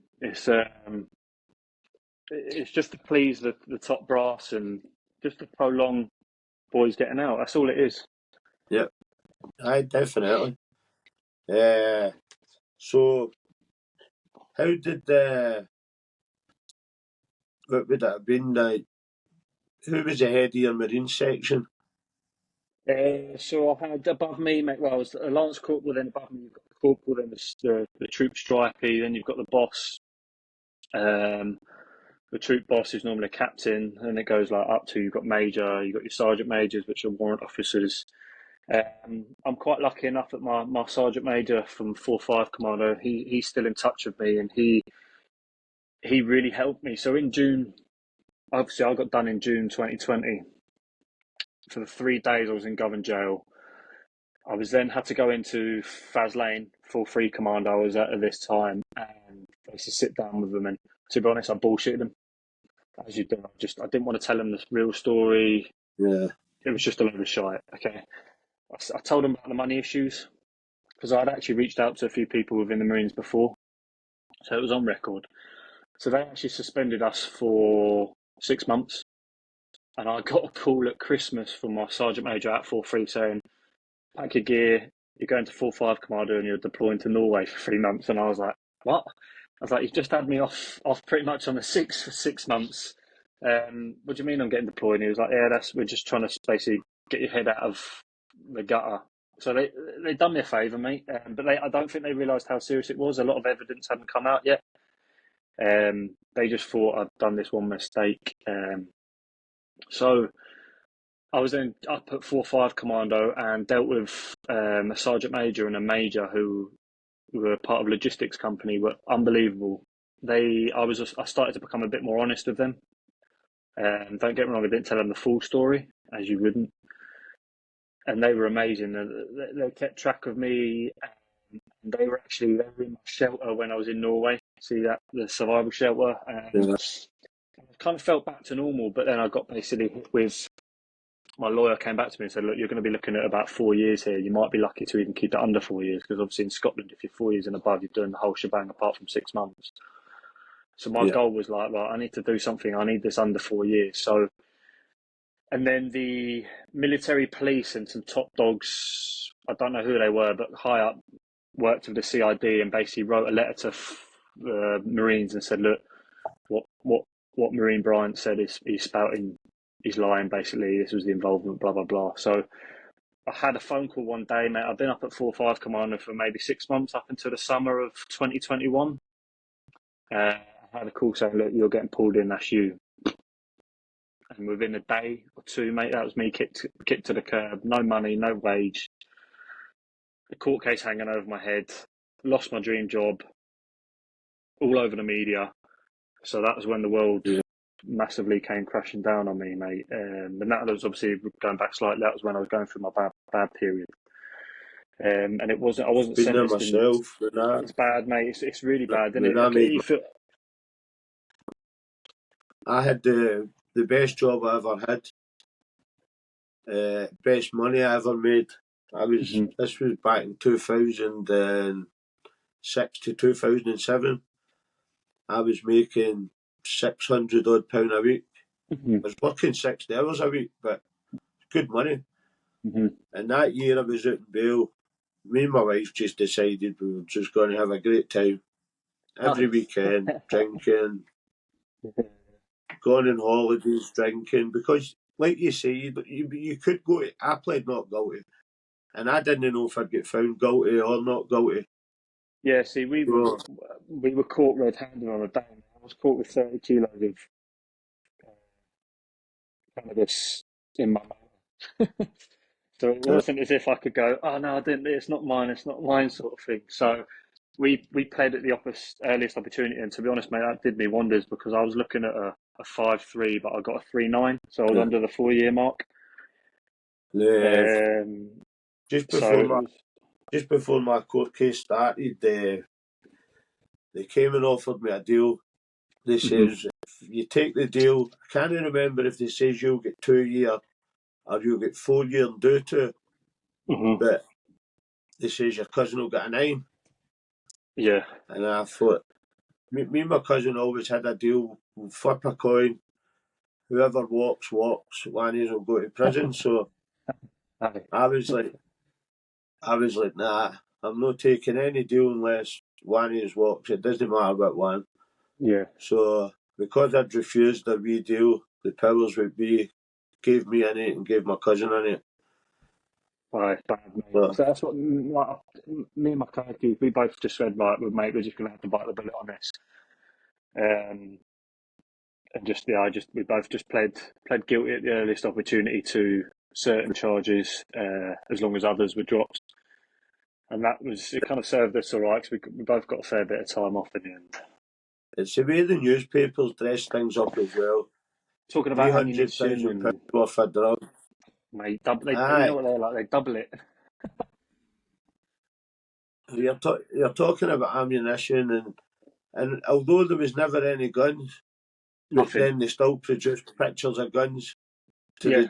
It's just to please the top brass and just to prolong boys getting out. That's all it is. Yep. Aye, definitely. So, how did what would it have been like? Who was the head of your Marine section? So I had above me, mate. Well, I was a lance corporal. Then above me, you've got the corporal. Then the troop stripey. Then you've got the boss. The troop boss is normally a captain, and it goes like up to you've got major. You've got your sergeant majors, which are warrant officers. I'm quite lucky enough that my sergeant major from 4-5 Commando, he's still in touch with me, and he really helped me. So in June, obviously I got done in June 2020. For the 3 days I was in Govan jail, I was then had to go into Faz Lane, 4-3 Commando I was at this time, and basically sit down with them. And to be honest, I bullshitted them, as you do. I didn't want to tell them the real story. Yeah. It was just a load of shite. Okay. I told them about the money issues because I'd actually reached out to a few people within the Marines before, so it was on record. So they actually suspended us for 6 months, and I got a call at Christmas from my sergeant major at 4-3 saying, "Pack your gear, you're going to 4-5 Commando and you're deploying to Norway for 3 months." And I was like, "What?" I was like, "You've just had me off pretty much on the 6 for 6 months. What do you mean I'm getting deployed?" And he was like, "Yeah, we're just trying to basically get your head out of the gutter." So they done me a favour, mate. But I don't think they realised how serious it was. A lot of evidence hadn't come out yet. They just thought I'd done this one mistake. So I was then up at 4-5 Commando and dealt with a sergeant major and a major who were part of logistics company, were unbelievable. I started to become a bit more honest with them. Don't get me wrong, I didn't tell them the full story, as you wouldn't. And they were amazing. They kept track of me. And they were in my shelter when I was in Norway. See that, the survival shelter. Yeah. I kind of felt back to normal, but then I got basically hit with. My lawyer came back to me and said, "Look, you're going to be looking at about 4 years here. You might be lucky to even keep it under 4 years because obviously in Scotland, if you're 4 years and above, you're doing the whole shebang apart from 6 months." So my goal was like, well, I need to do something. I need this under 4 years. So, and then the military police and some top dogs, I don't know who they were, but high up, worked with the CID and basically wrote a letter to Marines and said, "Look, what Marine Bryant said is he's spouting, he's lying, basically. This was the involvement, blah, blah, blah." So I had a phone call one day, mate. I've been up at 4-5 Commando for maybe 6 months up until the summer of 2021. I had a call saying, "Look, you're getting pulled in, that's you." And within a day or two, mate, that was me kicked to the curb. No money, no wage. The court case hanging over my head. Lost my dream job. All over the media. So that was when the world massively came crashing down on me, mate. And that was obviously going back slightly. That was when I was going through my bad period. and I wasn't Been there sentenced in. myself when It's bad, mate. It's really bad, isn't it? I Okay, made you feel. I had the best job I ever had, best money I ever made. This was back in 2006 to 2007. I was making £600 a week. I was working 60 hours a week, but good money. And that year I was out in bail. Me and my wife just decided we were just going to have a great time every weekend, drinking, going on holidays, drinking. Because, like you say, you could go to. I pled not guilty, and I didn't know if I'd get found guilty or not guilty. Yeah, see, So, we were caught red-handed on a day. I was caught with 30 kilos of cannabis in my mouth. So it wasn't as if I could go, oh no, I didn't. It's not mine. It's not mine, sort of thing. So we played at the earliest opportunity, and to be honest, mate, that did me wonders because I was looking at a 5.3, but I got a 3.9, so I was under the 4-year mark. the just So before it my was. just before my court case started, they came and offered me a deal. They says if you take the deal, I can't remember if they says you'll get 2 year or you'll get 4 year and do to, but they says your cousin will get a 9. Yeah. And I thought, me and my cousin always had a deal. We'll flip a coin. Whoever walks, one of us will go to prison. So I was like, nah, I'm not taking any deal unless one of us walks. It doesn't matter what one. Yeah. So because I'd refused the wee deal, the powers would be gave me in it and gave my cousin in it. Bad, mate. But So that's what me and my co-kids, we both just said, right, mate, we're just going to have to bite the bullet on this. And we both just pled guilty at the earliest opportunity to certain charges, as long as others were dropped. And it kind of served us all right because we both got a fair bit of time off in the end. it's the way the newspapers dress things up as well. Talking about ammunition £300,000 and, worth of drugs. mate, you know Aye, what they're like, they double it. you're talking about ammunition, and although there was never any guns, but Nothing. then they still produced pictures of guns to Yeah.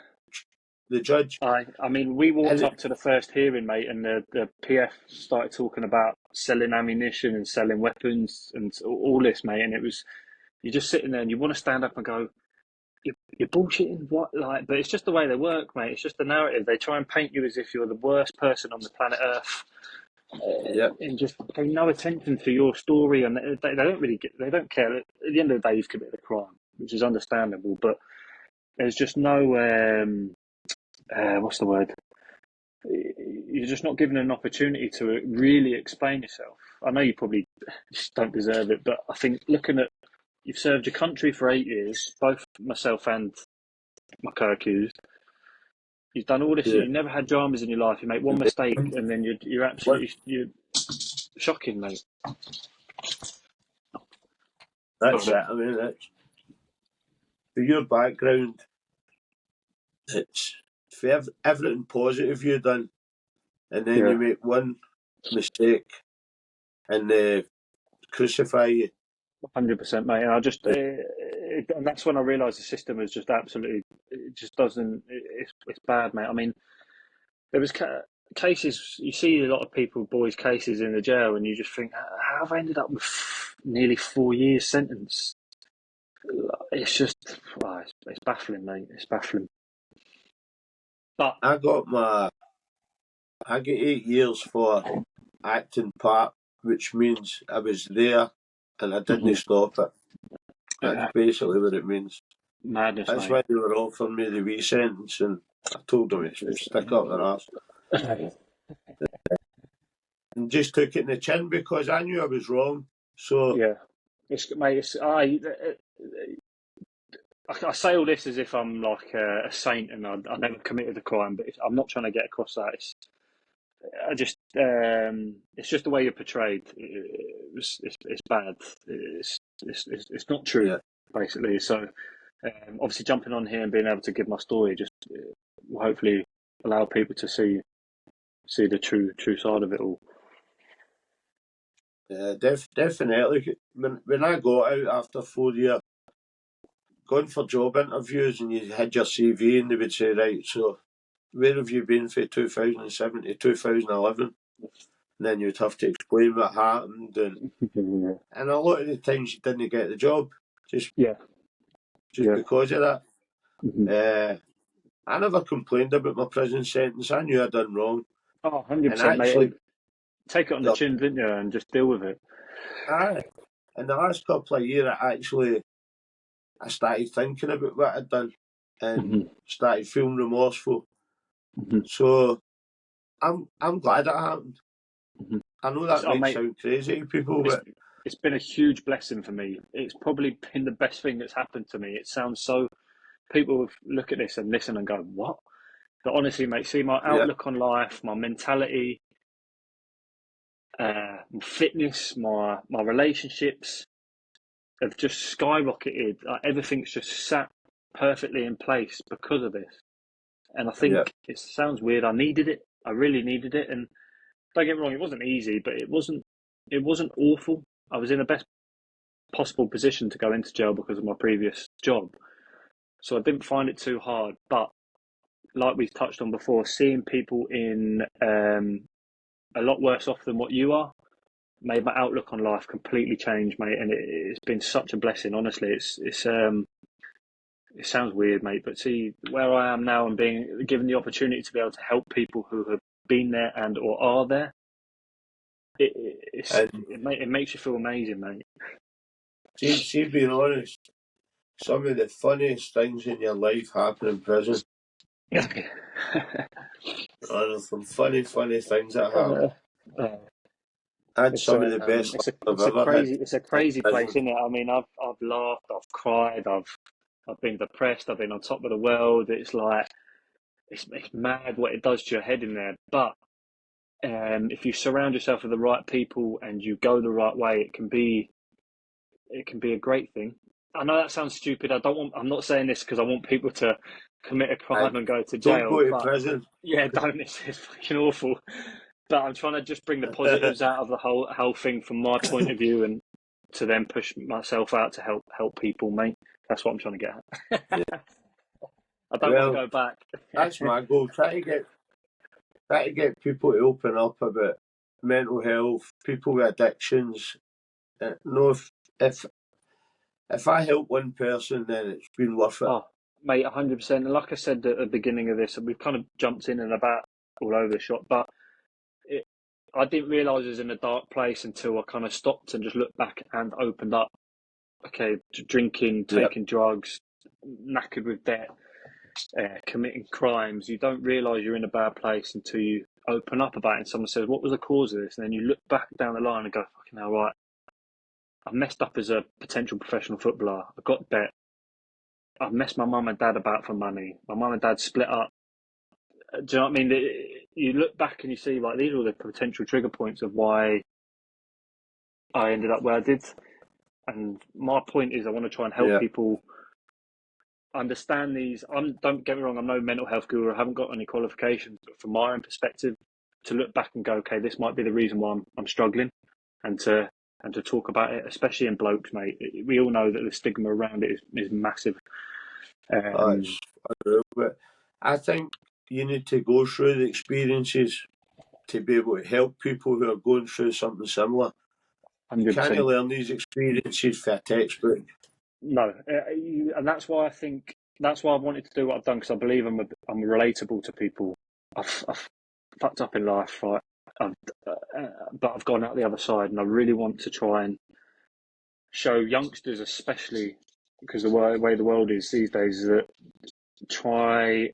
the judge. I mean, we walked And up to the first hearing, mate, and the PF started talking about selling ammunition and selling weapons and all this, mate. And you're just sitting there and you want to stand up and go, you're bullshitting, what? Like, but it's just the way they work, mate. It's just the narrative. They try and paint you as if you're the worst person on the planet Earth, yeah, and just pay no attention to your story. And they don't really they don't care. At the end of the day, you've committed a crime, which is understandable, but there's just no, what's the word? You're just not given an opportunity to really explain yourself. I know you probably just don't deserve it, but I think looking at you've served your country for 8 years, both myself and my co-accused. You've done all this. yeah. You never had dramas in your life. You make one mistake, and then you're absolutely shocking, mate. That's it. I mean, that's for your background. It's for everything positive you've done, and then Yeah, you make one mistake and they crucify you. 100%, mate. And and that's when I realised the system is just absolutely. It just doesn't. It's bad, mate. I mean, there was cases. You see a lot of boys' cases in the jail, and you just think, how have I ended up with nearly 4 years sentence? It's just, it's baffling, mate. It's baffling. But I get 8 years for acting part, which means I was there and I didn't stop it. That's basically what it means. madness, That's mate. why they were offering me the wee sentence, and I told them to stick up their arse. And just took it in the chin because I knew I was wrong. So, Yeah, mate. I say all this as if I'm like a saint and I never committed a crime, but I'm not trying to get across that. It's just the way you're portrayed. It's bad. It's not true, yeah. basically. So, obviously, jumping on here and being able to give my story just will hopefully allow people to see see the true side of it all. Definitely. When I got out after 4 years, going for job interviews and you had your CV and they would say, right, so where have you been from 2007 to 2011? And then you'd have to explain what happened. And a lot of the times you didn't get the job just because of that. Mm-hmm. I never complained about my prison sentence. I knew I'd done wrong. Oh, 100%, And actually, mate. Take it on the chin, didn't you, and just deal with it. In the last couple of years, I started thinking about what I'd done and started feeling remorseful. Mm-hmm. So I'm glad it happened. Mm-hmm. I know that might sound crazy to people, but it's been a huge blessing for me. It's probably been the best thing that's happened to me. It sounds so. People look at this and listen and go, "What?" But honestly, mate, see my outlook on life, my mentality, my fitness, my relationships have just skyrocketed. Everything's just sat perfectly in place because of this. And I think it sounds weird. I needed it. I really needed it. And don't get me wrong, it wasn't easy, but it wasn't awful. I was in the best possible position to go into jail because of my previous job. So I didn't find it too hard. But like we've touched on before, seeing people in a lot worse off than what you are made my outlook on life completely change, mate. And it's been such a blessing, honestly. It sounds weird, mate, but see where I am now and being given the opportunity to be able to help people who have been there and or are there, it makes you feel amazing, mate. See, being honest, some of the funniest things in your life happen in prison. There's some funny things that happen. I had some of the best I've ever had. It's a crazy place, isn't it? I mean, I've laughed, I've cried, I've been depressed, I've been on top of the world. It's like it's mad what it does to your head in there. But if you surround yourself with the right people and you go the right way, it can be a great thing. I know that sounds stupid. I'm not saying this because I want people to commit a crime and go to jail. Don't go to prison. Yeah, don't. It's fucking awful. But I'm trying to just bring the positives out of the whole thing from my point of view, and to then push myself out to help people, mate. That's what I'm trying to get at. I don't want to go back. That's my goal. Try to get people to open up about mental health, people with addictions. If I help one person, then it's been worth it. Oh, mate, 100%. And like I said at the beginning of this, and we've kind of jumped in and about all over the shop, but I didn't realise it was in a dark place until I kind of stopped and just looked back and opened up. Okay, drinking, taking drugs, knackered with debt, committing crimes. You don't realise you're in a bad place until you open up about it and someone says, what was the cause of this? And then you look back down the line and go, fucking hell, right. I've messed up as a potential professional footballer. I've got debt. I've messed my mum and dad about for money. My mum and dad split up. Do you know what I mean? You look back and you see, like, these are all the potential trigger points of why I ended up where I did. And my point is I want to try and help people understand these. Don't get me wrong, I'm no mental health guru. I haven't got any qualifications. But from my own perspective, to look back and go, okay, this might be the reason why I'm struggling. And to talk about it, especially in blokes, mate. We all know that the stigma around it is massive. But I think you need to go through the experiences to be able to help people who are going through something similar. 100%. You can't learn these experiences for a textbook. No, and that's why I wanted to do what I've done, because I believe I'm relatable to people. I've fucked up in life, right? But I've gone out the other side, and I really want to try and show youngsters, especially because the way the world is these days, is that try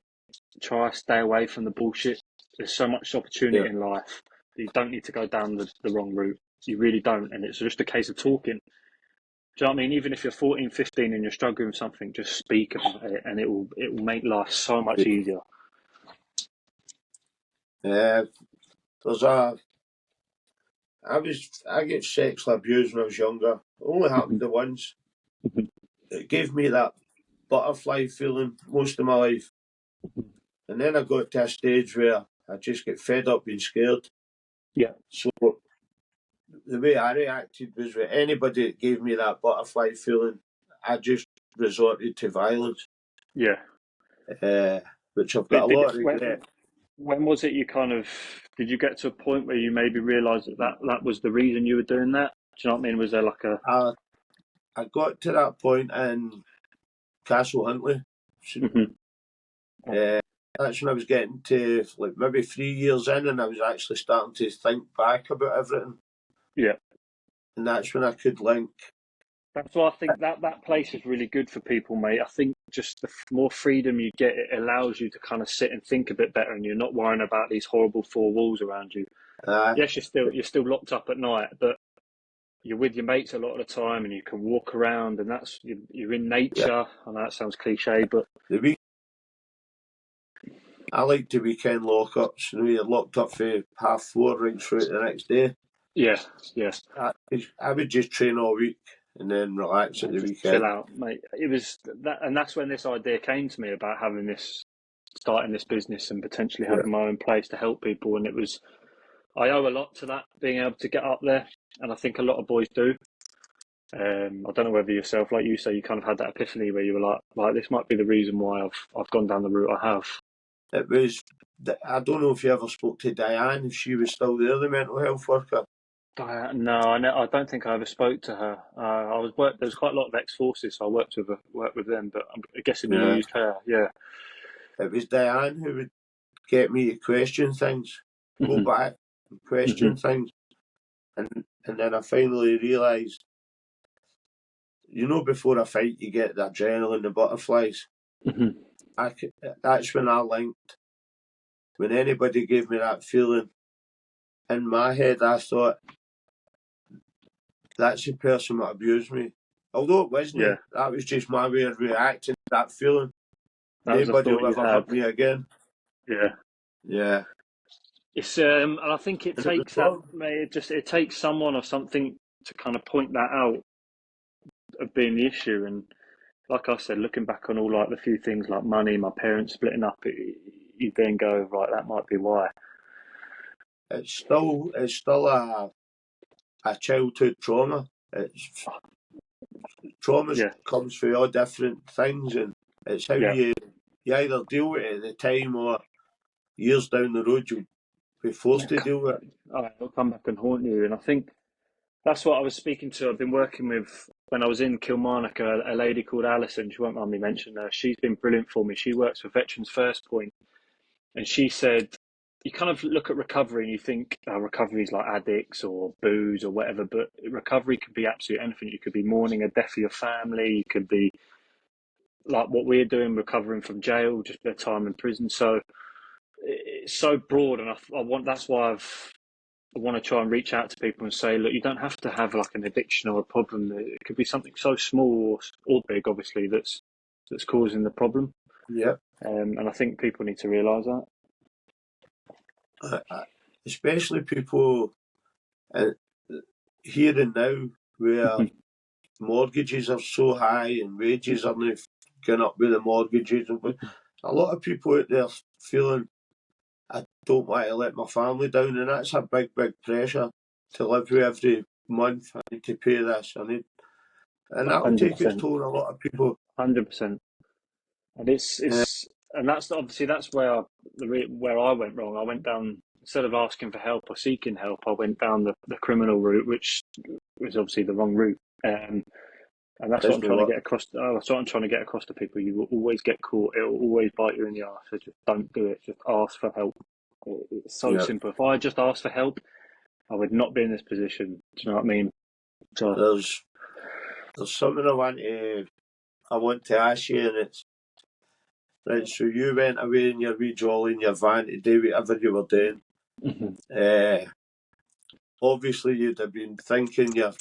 stay away from the bullshit. There's so much opportunity in life that you don't need to go down the wrong route. You really don't, and it's just a case of talking. Do you know what I mean? Even if you're 14, 15 and you're struggling with something, just speak about it, and it will make life so much easier. I get sexually abused when I was younger. It only happened to once. It gave me that butterfly feeling most of my life. And then I got to a stage where I just get fed up being scared. Yeah. So the way I reacted was with anybody that gave me that butterfly feeling, I just resorted to violence. Yeah. Which I've got a lot of regret. When was it you did you get to a point where you maybe realised that was the reason you were doing that? Do you know what I mean? Was there like a... I got to that point in Castle Huntley. That's when I was getting to like maybe 3 years in, and I was actually starting to think back about everything. Yeah. And that's when I could link. That's why I think that place is really good for people, mate. I think just the more freedom you get, it allows you to kind of sit and think a bit better, and you're not worrying about these horrible four walls around you. Yes, you're still locked up at night, but you're with your mates a lot of the time, and you can walk around, and you're in nature. Yeah. I know that sounds cliche, but I like the weekend lockups. You know, you're locked up for 4:30 right through the next day. Yeah, yeah. I would just train all week and then relax at the weekend. Chill out, mate. It was that, and that's when this idea came to me about starting this business and potentially having my own place to help people. And I owe a lot to that, being able to get up there, and I think a lot of boys do. I don't know whether yourself, like you say, you kind of had that epiphany where you were like, this might be the reason why I've gone down the route I have. It was. I don't know if you ever spoke to Diane, if she was still there, the mental health worker. No, I don't think I ever spoke to her. There was quite a lot of ex-forces, so I worked with them, but I'm guessing you used her. Yeah, it was Diane who would get me to question things, go back and question things, and then I finally realised, you know, before a fight you get the adrenaline, the butterflies. That's when I linked. When anybody gave me that feeling, in my head I thought, that's the person that abused me. Although it wasn't, that was just my way of reacting to that feeling. Nobody will ever hurt me again. Yeah. It's and I think it takes that. It takes someone or something to kind of point that out of being the issue. And like I said, looking back on all like the few things like money, my parents splitting up, you then go, right, that might be why. It's still a childhood trauma. Trauma comes through all different things, and it's how you either deal with it at the time or years down the road you'll be forced to deal with it. It'll come back and haunt you. And I think that's what I was speaking to. I've been working with, when I was in Kilmarnock, a lady called Alison. She won't mind me mentioning her. She's been brilliant for me. She works for Veterans First Point, and she said, you kind of look at recovery and you think recovery is like addicts or booze or whatever, but recovery could be absolutely anything. You could be mourning a death of your family. You could be like what we're doing, recovering from jail, just their time in prison. So it's so broad, and that's why I want to try and reach out to people and say, look, you don't have to have like an addiction or a problem. It could be something so small or big, obviously, that's causing the problem. Yeah. And I think people need to realise that. Especially people here and now where mortgages are so high and wages are not going up with the mortgages. A lot of people out there feeling, I don't want to let my family down, and that's a big, big pressure to live with every month. I need to pay this. And that will take its toll on a lot of people. 100%. And and that's obviously where I went wrong. I went down, instead of asking for help or seeking help, I went down the criminal route, which was obviously the wrong route. And that's what I'm trying to get across. That's what I'm trying to get across to people. You will always get caught. It will always bite you in the arse. So just don't do it. Just ask for help. It's so simple. If I just asked for help, I would not be in this position. Do you know what I mean? So there's something I want to ask you, and it's right. So you went away in your wee jolly in your van to do whatever you were doing. Obviously, you'd have been thinking you're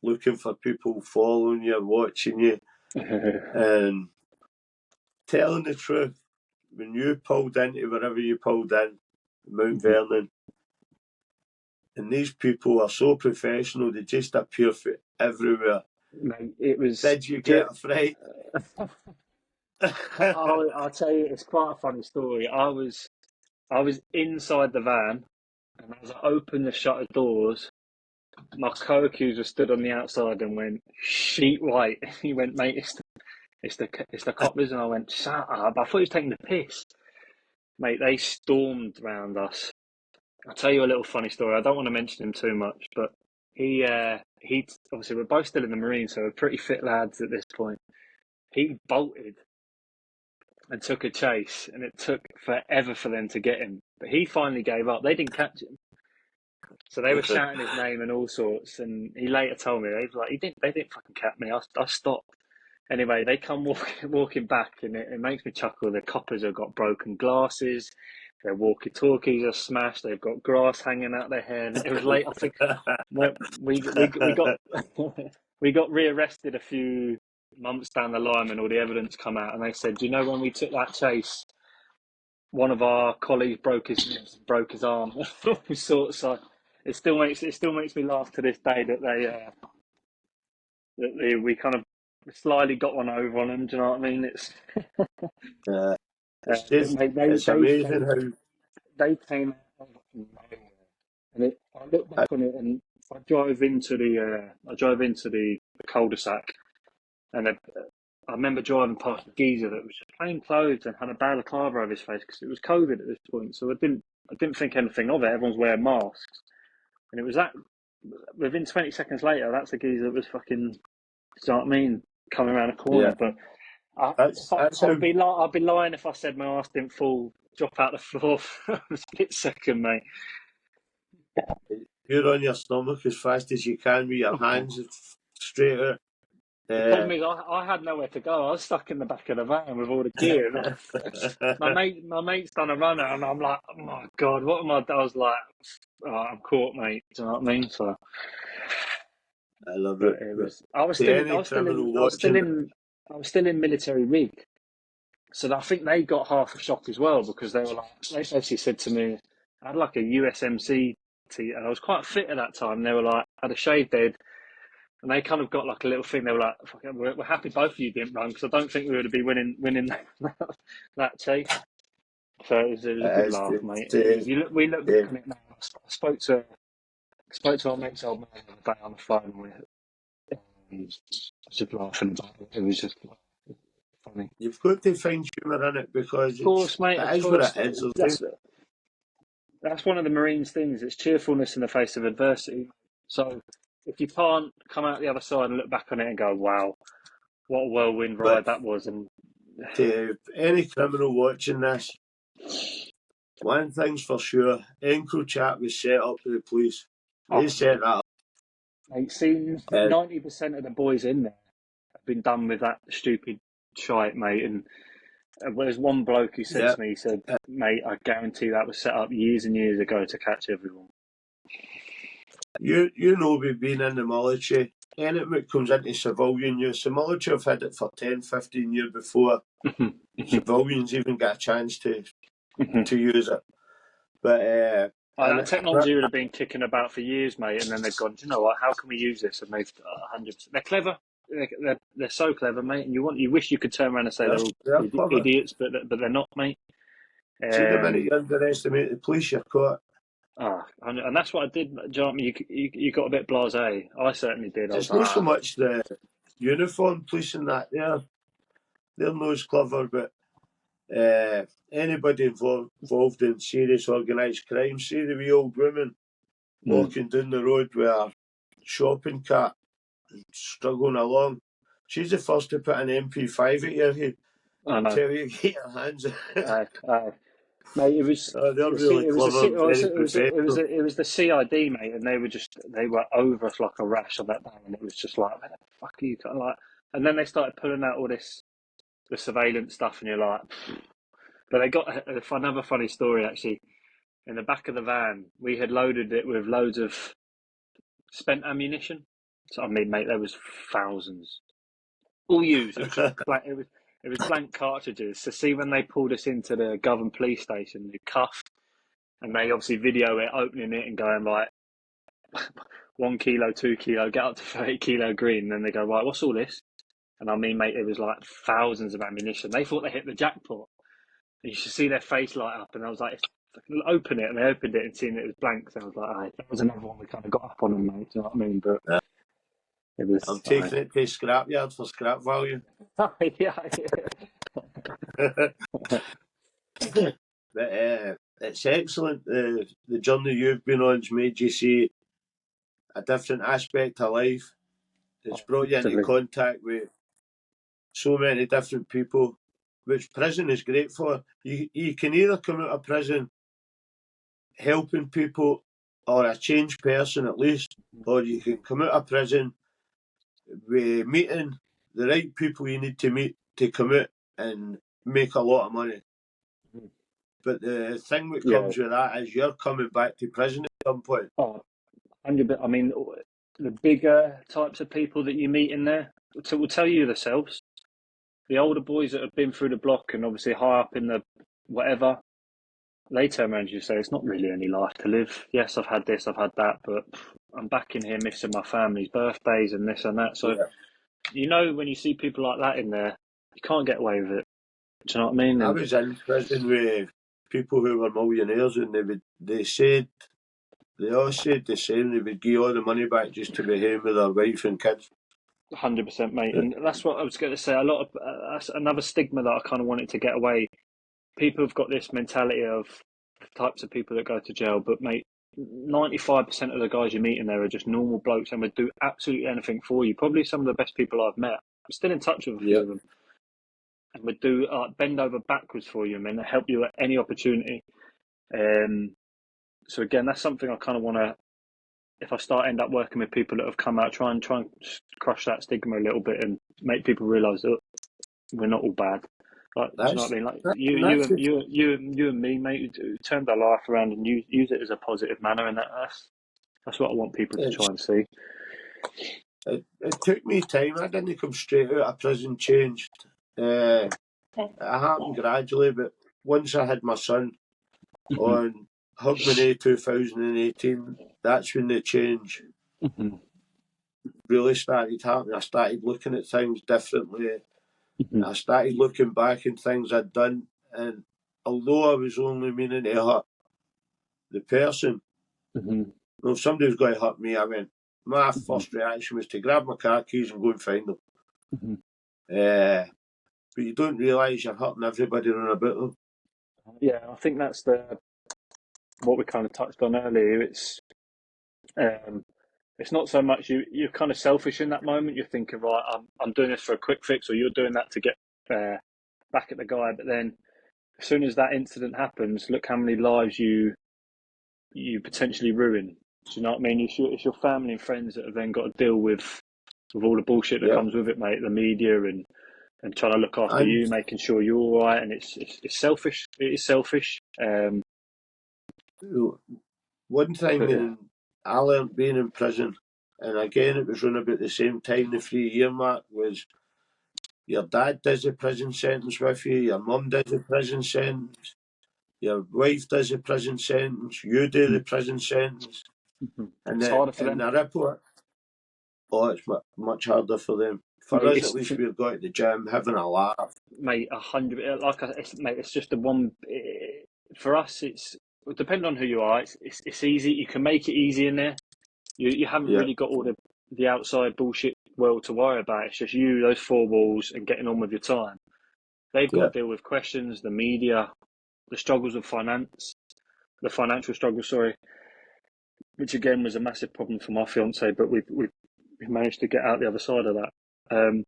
looking for people following you, watching you, and telling the truth. When you pulled into wherever you pulled in, Mount Vernon, and these people are so professional, they just appear for everywhere. It was. Did you get a fright? I'll tell you, it's quite a funny story. I was I was inside the van, and as I opened the shutter doors, my co-accuser stood on the outside and went sheet white. He went, mate, it's the coppers, and I went, shut up. I thought he was taking the piss, mate. They stormed round us. I'll tell you a little funny story. I don't want to mention him too much, but he obviously we're both still in the Marines, so we're pretty fit lads at this point. He bolted and took a chase, and it took forever for them to get him. But he finally gave up. They didn't catch him, so they were shouting his name and all sorts. And he later told me, they was like, they didn't fucking catch me. I stopped. Anyway, they come walking back, and it makes me chuckle. The coppers have got broken glasses. Their walkie-talkies are smashed. They've got grass hanging out their hair. And it was late. I think we got we got rearrested a few months down the line when all the evidence come out, and they said, you know, when we took that chase, one of our colleagues broke his arm. So it still makes me laugh to this day that we kind of slyly got one over on them. Do you know what I mean? It's amazing how they came out of nowhere. And I look back on it, and I drove into the cul-de-sac, and I remember driving past a geezer that was just plain clothes and had a balaclava over his face because it was COVID at this point. So I didn't think anything of it. Everyone's wearing masks, and it was that. Within 20 seconds later, that's the geezer that was fucking. Do you know what I mean? Coming around the corner, yeah. but I'd be lying if I said my ass didn't drop out the floor for a split second, mate. You're on your stomach as fast as you can with your hands straight out. The problem is, I had nowhere to go. I was stuck in the back of the van with all the gear. My mate's done a runner, and I'm like, oh my god, what am I? I was like, oh, I'm caught, mate. Do you know what I mean? So I love it. I was still in military rig, so I think they got half a shock as well, because they were like, they basically said to me, I had like a USMC tee, and I was quite fit at that time. They were like, I had a shaved head. And they kind of got like a little thing. They were like, Fuck it, we're happy both of you didn't run, because I don't think we would be winning that chase. So it was a good laugh, mate. We look back on it now. I spoke to our mate's old man the other day on the phone. We just laughing about it. It was just funny. You've got to find humour in it, because of course, mate, it is what it is. That's one of the Marines' things. It's cheerfulness in the face of adversity. So if you can't come out the other side and look back on it and go, wow, what a whirlwind ride that was. And to any criminal watching this, one thing's for sure, EncroChat was set up to the police. They set that up. It seems 90% of the boys in there have been done with that stupid shite, mate. And there's one bloke who said to me, he said, mate, I guarantee that was set up years and years ago to catch everyone. You know, we've been in the military. Anything that comes into civilian use, the military have had it for 10, 15 years before civilians even get a chance to use it. But that technology would have been kicking about for years, mate, and then they've gone, do you know what, how can we use this? And they've 100%. They're clever. They're so clever, mate, and you wish you could turn around and say they're all idiots, but they're not, mate. See, the minute you underestimate the police, you're caught. And that's what I did, John. You got a bit blasé. I certainly did. It's not so much the uniform police and that. They're not as clever, but anybody involved in serious organised crime, see the wee old woman walking down the road with a shopping cart and struggling along. She's the first to put an MP5 at your head and tell you to get your hands out. Mate, it was the CID, mate, and they were over us like a rash on that day, and it was just like, where the fuck are you? Like, and then they started pulling out all the surveillance stuff, and you're like, but they got another funny story actually. In the back of the van, we had loaded it with loads of spent ammunition. So I mean, mate, there was thousands, all used. It was just it was blank cartridges. So see, when they pulled us into the Govan police station, they cuffed, and they obviously video it, opening it and going like 1 kilo, 2 kilo, get up to 30 kilo green. And then they go, right, what's all this? And I mean, mate, it was like thousands of ammunition. They thought they hit the jackpot. And you should see their face light up. And I was like, it's open it, and they opened it and seen it was blank. So I was like, "Aye, that was another one we kind of got up on them, mate." Do you know what I mean? But it was. I'm taking it to scrapyard for scrap value. Yeah. But it's excellent. The journey you've been on's made you see a different aspect of life. It's brought you into contact with so many different people, which prison is great for. You can either come out of prison helping people or a changed person at least, or you can come out of prison with meeting the right people you need to meet to come out and make a lot of money. But the thing that comes with that is you're coming back to prison at some point. Oh, 100%. I mean, the bigger types of people that you meet in there will tell you themselves. The older boys that have been through the block and obviously high up in the whatever, they turn around and you say, it's not really any life to live. Yes, I've had this, I've had that, but I'm back in here missing my family's birthdays and this and that. So, you know, when you see people like that in there, you can't get away with it. Do you know what I mean? I was in prison with people who were millionaires, and they all said the same. They would give all the money back just to be home with their wife and kids. 100%, mate. And that's what I was going to say. A lot of that's another stigma that I kind of wanted to get away. People have got this mentality of types of people that go to jail, but mate, 95% of the guys you meet in there are just normal blokes and would do absolutely anything for you. Probably some of the best people I've met. I'm still in touch with a few of them, and would do bend over backwards for you, and help you at any opportunity. So again, that's something I kind of want to. If I end up working with people that have come out, try and crush that stigma a little bit and make people realise that we're not all bad. Like, do you know what I mean? Like you and me, mate, turned our life around and use it as a positive manner, and that's what I want people to try and see. It took me time. I didn't come straight out of prison changed. It happened gradually, but once I had my son on Hogmanay 2018, that's when the change really started happening. I started looking at things differently. I started looking back at things I'd done, and although I was only meaning to hurt the person, if somebody was going to hurt me, my first reaction was to grab my car keys and go and find them. But you don't realise you're hurting everybody around about them. Yeah, I think that's what we kind of touched on earlier. It's not so much you're kind of selfish in that moment. You're thinking, right, I'm doing this for a quick fix, or you're doing that to get back at the guy. But then, as soon as that incident happens, look how many lives you potentially ruin. Do you know what I mean? It's your family and friends that have then got to deal with all the bullshit that comes with it, mate. The media and trying to look after you, making sure you're all right, and it's selfish. It is selfish. One thing I learned being in prison, and again it was around about the same time, the 3-year mark, was your dad does a prison sentence with you, your mum does a prison sentence, your wife does a prison sentence, you do the prison sentence. And it's harder for them. The report, it's much harder for them. For us, at least, we've got to the gym having a laugh. Mate, 100. Mate, it's just the one. For us, it's depending on who you are. It's easy. You can make it easy in there. You haven't really got all the outside bullshit world to worry about. It's just you, those four walls, and getting on with your time. They've got to deal with questions, the media, the struggles of the financial struggles. Sorry, which again was a massive problem for my fiance, but we managed to get out the other side of that. And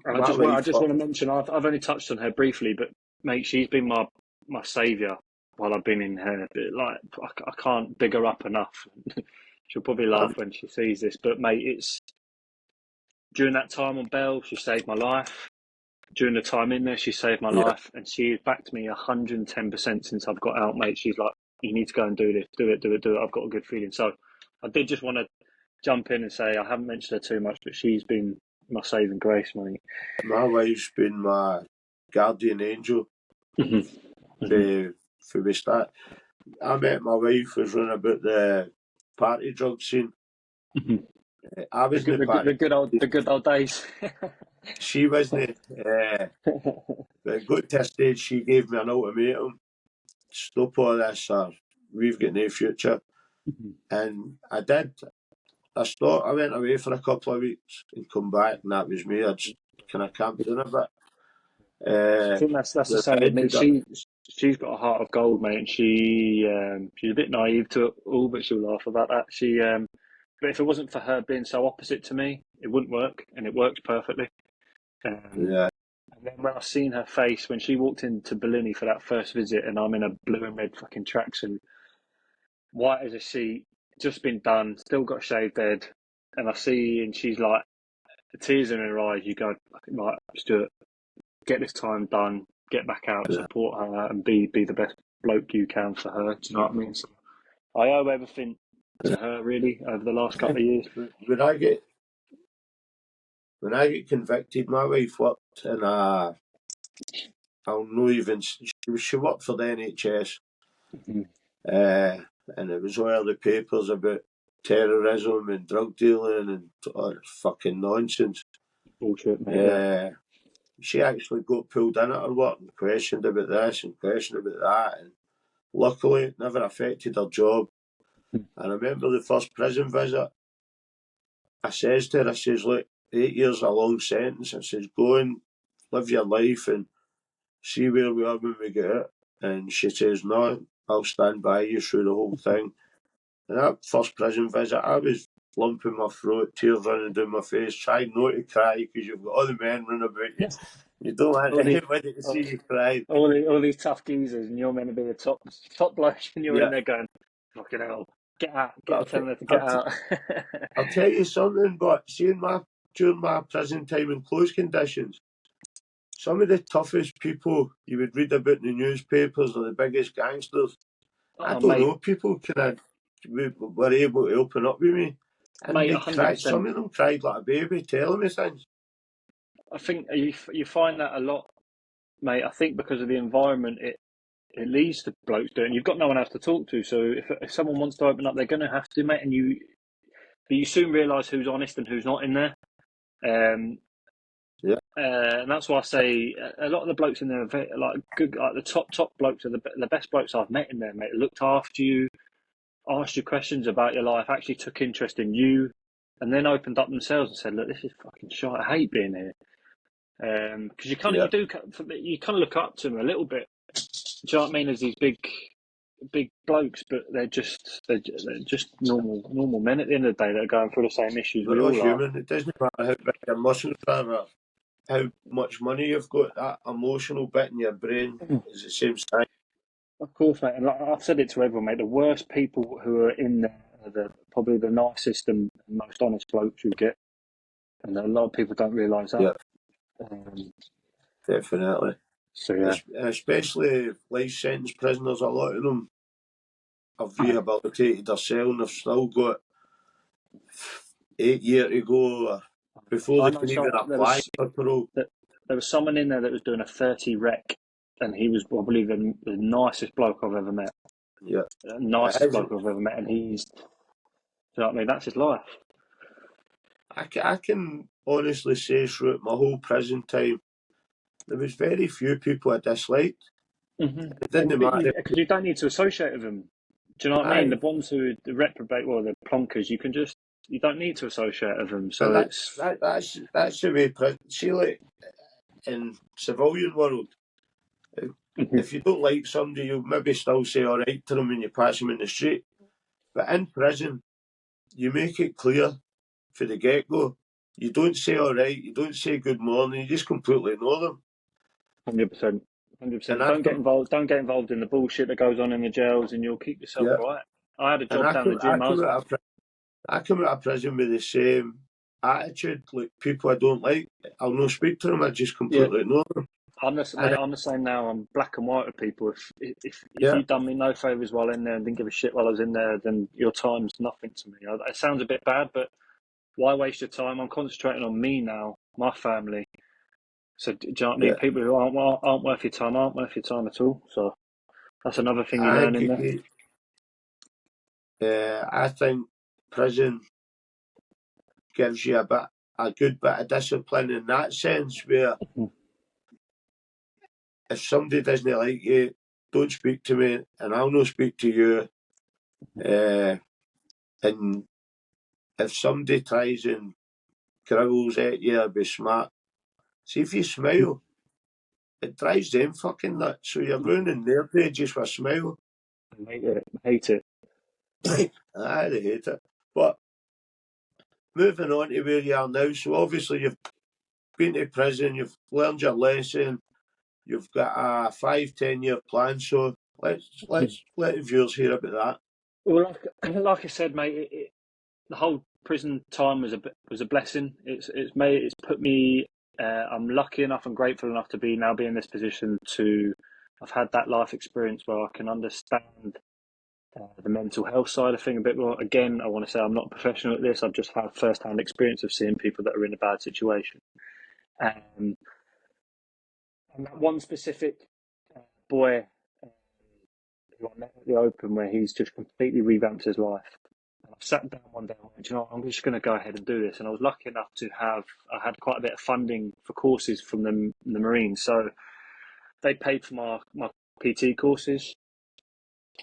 I just want to mention, I've only touched on her briefly, but mate, she's been my saviour while I've been in here. Like, I can't big her up enough. She'll probably laugh when she sees this, but mate, it's during that time on bail, she saved my life. During the time in there, she saved my life, and she's backed me 110% since I've got out, mate. She's like, you need to go and do this, do it. I've got a good feeling. So I did just want to jump in and say I haven't mentioned her too much, but she's been my saving grace, mate. My wife's been my guardian angel. For we start, I met my wife was running about the party drug scene. I was the good old days. She wasn't. But got to a stage, she gave me an ultimatum. stop all this or we've got no future. And I did. I went away for a couple of weeks and come back, and that was me. I just kind of camped in a bit. I think that's the Then same I with me. ended up, She's got a heart of gold, mate, and she's a bit naive to it all, but she'll laugh about that. But if it wasn't for her being so opposite to me, it wouldn't work, and it works perfectly. yeah, And then when I seen her face when she walked into Bellini for that first visit, and I'm in a blue and red fucking tracksuit, white as a sheet, just been done, still got shaved head, and I see, and she's like, the tears in her eyes. You go, right, Stuart, get this time done, get back out, yeah. support her, and be the best bloke you can for her. Do you know what I mean? So I owe everything to her really over the last couple of years. When I get convicted, my wife worked in a. I'll know even she worked for the NHS, and it was all the papers about terrorism and drug dealing and all fucking nonsense. Bullshit, mate. She actually got pulled in at her work and questioned about this and questioned about that, and luckily it never affected her job. And I remember the first prison visit, I says to her, I says, look, 8 years a long sentence. I says, go and live your life and see where we are when we get out. And she says, no, I'll stand by you through the whole thing. And that first prison visit, I was lumping my throat, tears running down my face, trying not to cry because you've got all the men running about you. You don't want anybody to see you cry. All these tough geezers, and you're meant to be the top bloke, and you're in there going, fucking hell, get out, telling her to get out. I'll tell you something, but seeing during my prison time in closed conditions, some of the toughest people you would read about in the newspapers are the biggest gangsters. I don't know, people were able to open up with me. And mate, they 100%. cried, some of them cried like a baby, telling me things. I think you find that a lot, mate. I think because of the environment it leads to blokes doing. You've got no one else to talk to, so if someone wants to open up, they're going to have to, mate. And you soon realise who's honest and who's not in there. And that's why I say a lot of the blokes in there are very, like good, like the top blokes are the best blokes I've met in there, mate. Looked after you, asked you questions about your life, actually took interest in you, and then opened up themselves and said, "Look, this is fucking shit. I hate being here." Because you kind of look up to them a little bit. Do you know what I mean? As these big blokes, but they're just normal men at the end of the day that are going through the same issues We're we all all are. human. It doesn't matter how big your muscles are or how much money you've got, that emotional bit in your brain is the same size. Of course, mate. And like, I've said it to everyone, mate. The worst people who are in there are probably the nicest and most honest blokes you get, and a lot of people don't realise that. Yeah, definitely. So yeah, especially life sentence prisoners. A lot of them have rehabilitated themselves and they've still got 8 years to go before they can even apply for parole. There was someone in there that was doing a 30 rec, and he was probably the nicest bloke I've ever met. Yeah, nicest bloke I've ever met, and he's. Do you know what I mean? That's his life. I can honestly say throughout my whole prison time, there was very few people I disliked. It didn't matter. Because you don't need to associate with them. Do you know what I mean? The ones who the reprobate, well, the plonkers, you don't need to associate with them. So that's the way prison. See, like in civilian world, if you don't like somebody, you'll maybe still say all right to them when you pass them in the street. But in prison, you make it clear for the get-go. You don't say all right, you don't say good morning, you just completely ignore them. 100%. Don't get involved in the bullshit that goes on in the jails, and you'll keep yourself right. I had a job down the gym. I come out of prison with the same attitude. Like people I don't like, I'll not speak to them. I just completely ignore them. I'm the same now. I'm black and white with people. If you've done me no favours while in there and didn't give a shit while I was in there, then your time's nothing to me. It sounds a bit bad, but why waste your time? I'm concentrating on me now, my family. So do you know what I mean? People who aren't worth your time aren't worth your time at all. So that's another thing you learn in there. I think prison gives you a good bit of discipline in that sense, where if somebody doesn't like you, don't speak to me, and I'll not speak to you. And if somebody tries and growls at you, be smart. See, if you smile, it drives them fucking nuts. So you're ruining their day just with a smile. I hate it. I hate it. But moving on to where you are now, so obviously you've been to prison, you've learned your lesson, you've got a 5-10 year plan. So let's let the viewers hear about that. Well, like I said, mate, the whole prison time was a blessing. It's put me. I'm lucky enough and grateful enough to be in this position to. I've had that life experience where I can understand the mental health side of thing a bit more. Again, I want to say I'm not a professional at this. I've just had first-hand experience of seeing people that are in a bad situation. And that one specific boy who I met at the Open, where he's just completely revamped his life. And I've sat down one day and went, you know, I'm just going to go ahead and do this. And I was lucky enough to I had quite a bit of funding for courses from the Marines. So they paid for my PT courses,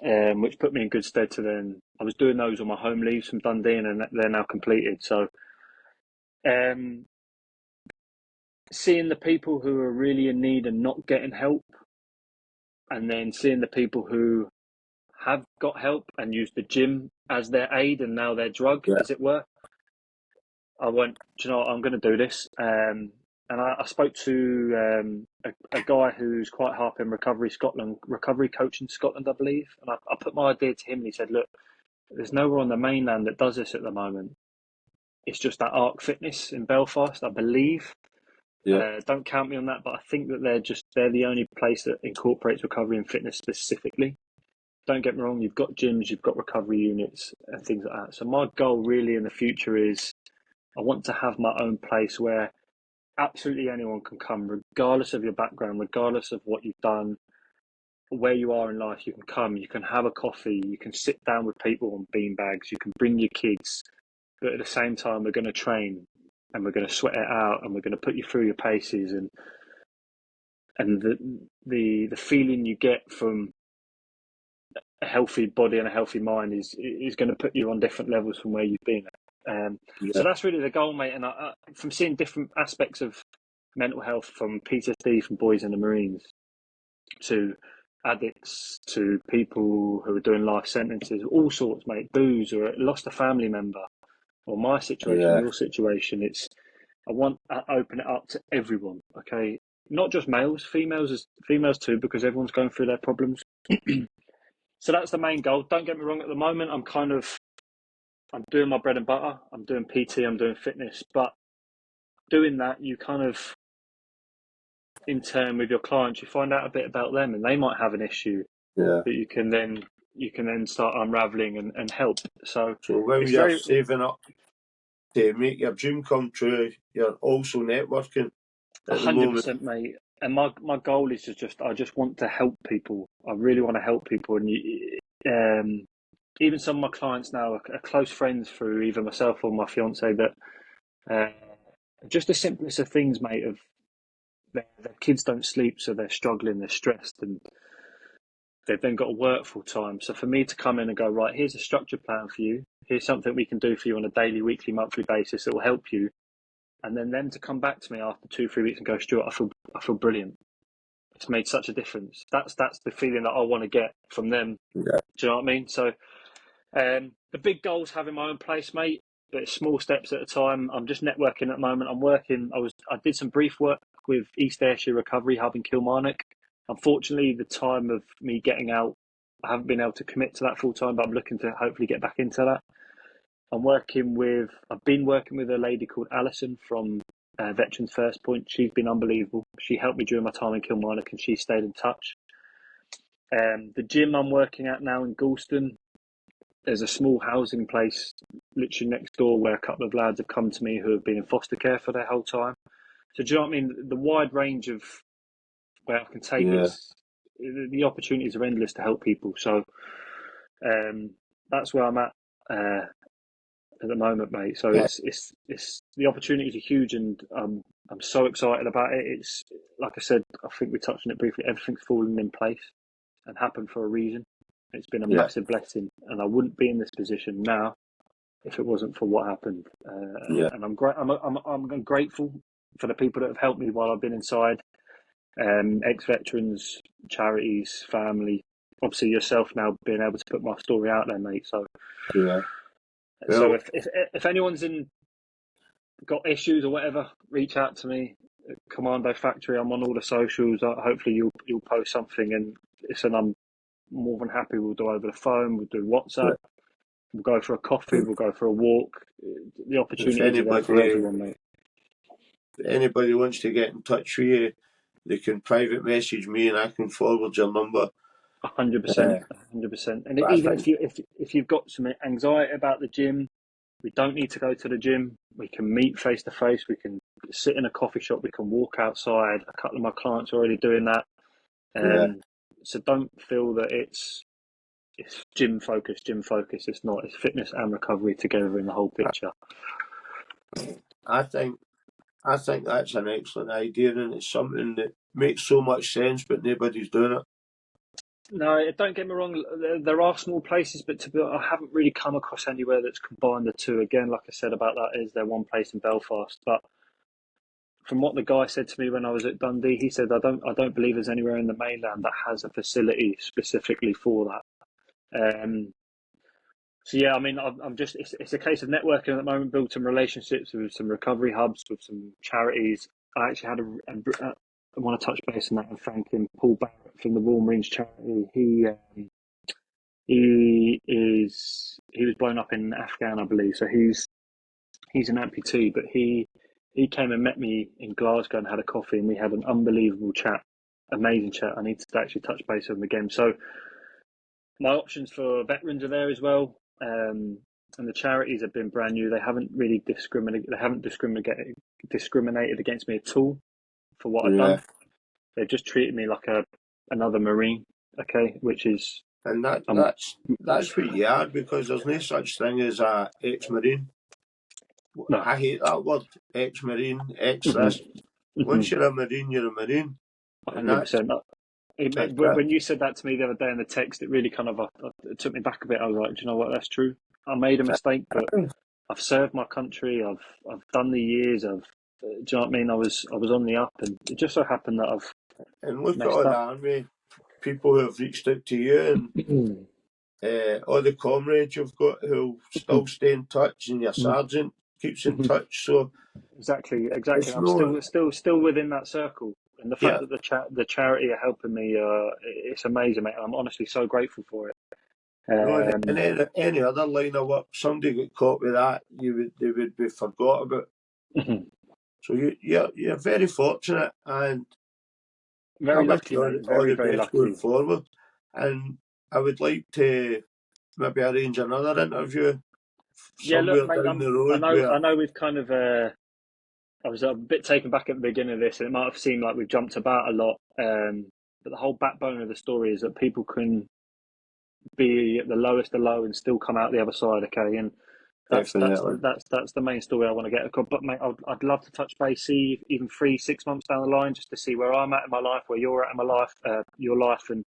which put me in good stead to then. I was doing those on my home leaves from Dundee, and they're now completed. So seeing the people who are really in need and not getting help, and then seeing the people who have got help and used the gym as their aid and now their drug, as it were, I went, do you know what, I'm going to do this. And I spoke to a guy who's quite high up in recovery coach in Scotland, I believe. And I put my idea to him, and he said, look, there's nowhere on the mainland that does this at the moment. It's just that Arc Fitness in Belfast, I believe. Don't count me on that, but I think that they're the only place that incorporates recovery and fitness specifically. Don't get me wrong, you've got gyms, you've got recovery units and things like that. So my goal really in the future is I want to have my own place where absolutely anyone can come, regardless of your background, regardless of what you've done, where you are in life. You can come, you can have a coffee, you can sit down with people on beanbags, you can bring your kids, but at the same time we're going to train and we're going to sweat it out and we're going to put you through your paces, and the feeling you get from a healthy body and a healthy mind is going to put you on different levels from where you've been at. So that's really the goal, mate. And from seeing different aspects of mental health, from PTSD from boys in the Marines to addicts to people who are doing life sentences, all sorts, mate, booze, or lost a family member, or my situation, your situation. I want to open it up to everyone, okay? Not just males, females too, because everyone's going through their problems. So that's the main goal. Don't get me wrong, at the moment I'm doing my bread and butter. I'm doing PT, I'm doing fitness, but doing that, you kind of, in turn with your clients, you find out a bit about them, and they might have an issue that you can then start unraveling and help. So when you're saving up to make your dream come true, you're also networking at the moment. 100%, mate. And my goal is I just want to help people. I really want to help people. And even some of my clients now are close friends through either myself or my fiance, that just the simplest of things, mate, of their kids don't sleep, so they're struggling, they're stressed, and they've then got to work full time. So for me to come in and go, right, here's a structured plan for you. Here's something we can do for you on a daily, weekly, monthly basis that will help you. And then them to come back to me after 2-3 weeks and go, Stuart, I feel brilliant. It's made such a difference. That's the feeling that I want to get from them. Do you know what I mean? So the big goal is having my own place, mate, but it's small steps at a time. I'm just networking at the moment. I did some brief work with East Ayrshire Recovery Hub in Kilmarnock. Unfortunately, the time of me getting out, I haven't been able to commit to that full time, but I'm looking to hopefully get back into that. I've been working with a lady called Alison from Veterans First Point. She's been unbelievable. She helped me during my time in Kilmarnock, and she stayed in touch. The gym I'm working at now in Galston, there's a small housing place literally next door where a couple of lads have come to me who have been in foster care for their whole time. So do you know what I mean? The wide range of where I can take the opportunities are endless to help people. So that's where I'm at the moment, mate. So it's the opportunities are huge, and I'm so excited about it. It's like I said, I think we touched on it briefly. Everything's falling in place. and happened for a reason. It's been a Yeah. massive blessing, and I wouldn't be in this position now if it wasn't for what happened. Yeah. And I'm grateful for the people that have helped me while I've been inside. Ex-veterans, charities, family, obviously yourself now being able to put my story out there, mate. So Yeah. so Well, if anyone's got issues or whatever, reach out to me. Commando Factory. I'm on all the socials. Hopefully you'll post something, and listen, I'm more than happy. We'll do over the phone. We'll do WhatsApp. We'll go for a coffee. We'll go for a walk. The if opportunities are there for anybody everyone, mate. wants to get in touch with you, they can private message me and I can forward your number. 100%, 100%. And But I even think, if you've got some anxiety about the gym, we don't need to go to the gym. We can meet face to face. We can sit in a coffee shop. We can walk outside. A couple of my clients are already doing that. yeah, So don't feel that it's gym focused. It's not. It's fitness and recovery together in the whole picture. I think that's an excellent idea, and it's something that makes so much sense, but nobody's doing it. No, don't get me wrong. There are small places, but I haven't really come across anywhere that's combined the two. Again, like I said about that, is there one place in Belfast? But from what the guy said to me when I was at Dundee, he said I don't believe there's anywhere in the mainland that has a facility specifically for that. So yeah, I mean, I'm just it's a case of networking at the moment, build some relationships with some recovery hubs, with some charities. I actually had I want to touch base on that and thank him, Paul Barrett from the Royal Marines charity. He was blown up in Afghan, I believe. So he's an amputee, but he came and met me in Glasgow and had a coffee, and we had an unbelievable chat, amazing chat. I need to actually touch base with him again. So my options for veterans are there as well. And the charities have been brand new. They haven't really discriminated against me at all for what I've Yeah, done. They've just treated me like another Marine, okay, which is and that's what you are, because there's no such thing as a ex-marine. no. I hate that word, ex-marine, ex Mm-hmm, this. Once you're a marine, you're a marine, and 100%. that's When you said that to me the other day in the text, it really kind of it took me back a bit. I was like, do you know what? That's true. I made a mistake, but I've served my country. I've done the years. Do you know what I mean? I was on the up, and it just so happened that I've And look at messed all the up. army people who have reached out to you, and all the comrades you've got who still stay in touch, and your sergeant keeps in touch. So Exactly. it's I'm no, still within that circle, and the fact yeah. that the charity are helping me, it's amazing, mate. I'm honestly so grateful for it. No, in Um, any other line of work, somebody got caught with that, they would be forgot about. So you're very fortunate, and I very wish lucky, you mate. all Very the very best going lucky. forward. And I would like to maybe arrange another interview Yeah, look, somewhere mate. down the road I where know we've kind of. I was a bit taken back at the beginning of this, and it might have seemed like we've jumped about a lot. But the whole backbone of the story is that people can be at the lowest of low and still come out the other side. Okay, and definitely, that's the main story I want to get across. But mate, I'd love to touch base, see even 3 6 months down the line, just to see where I'm at in my life, where you're at in my life, your life, and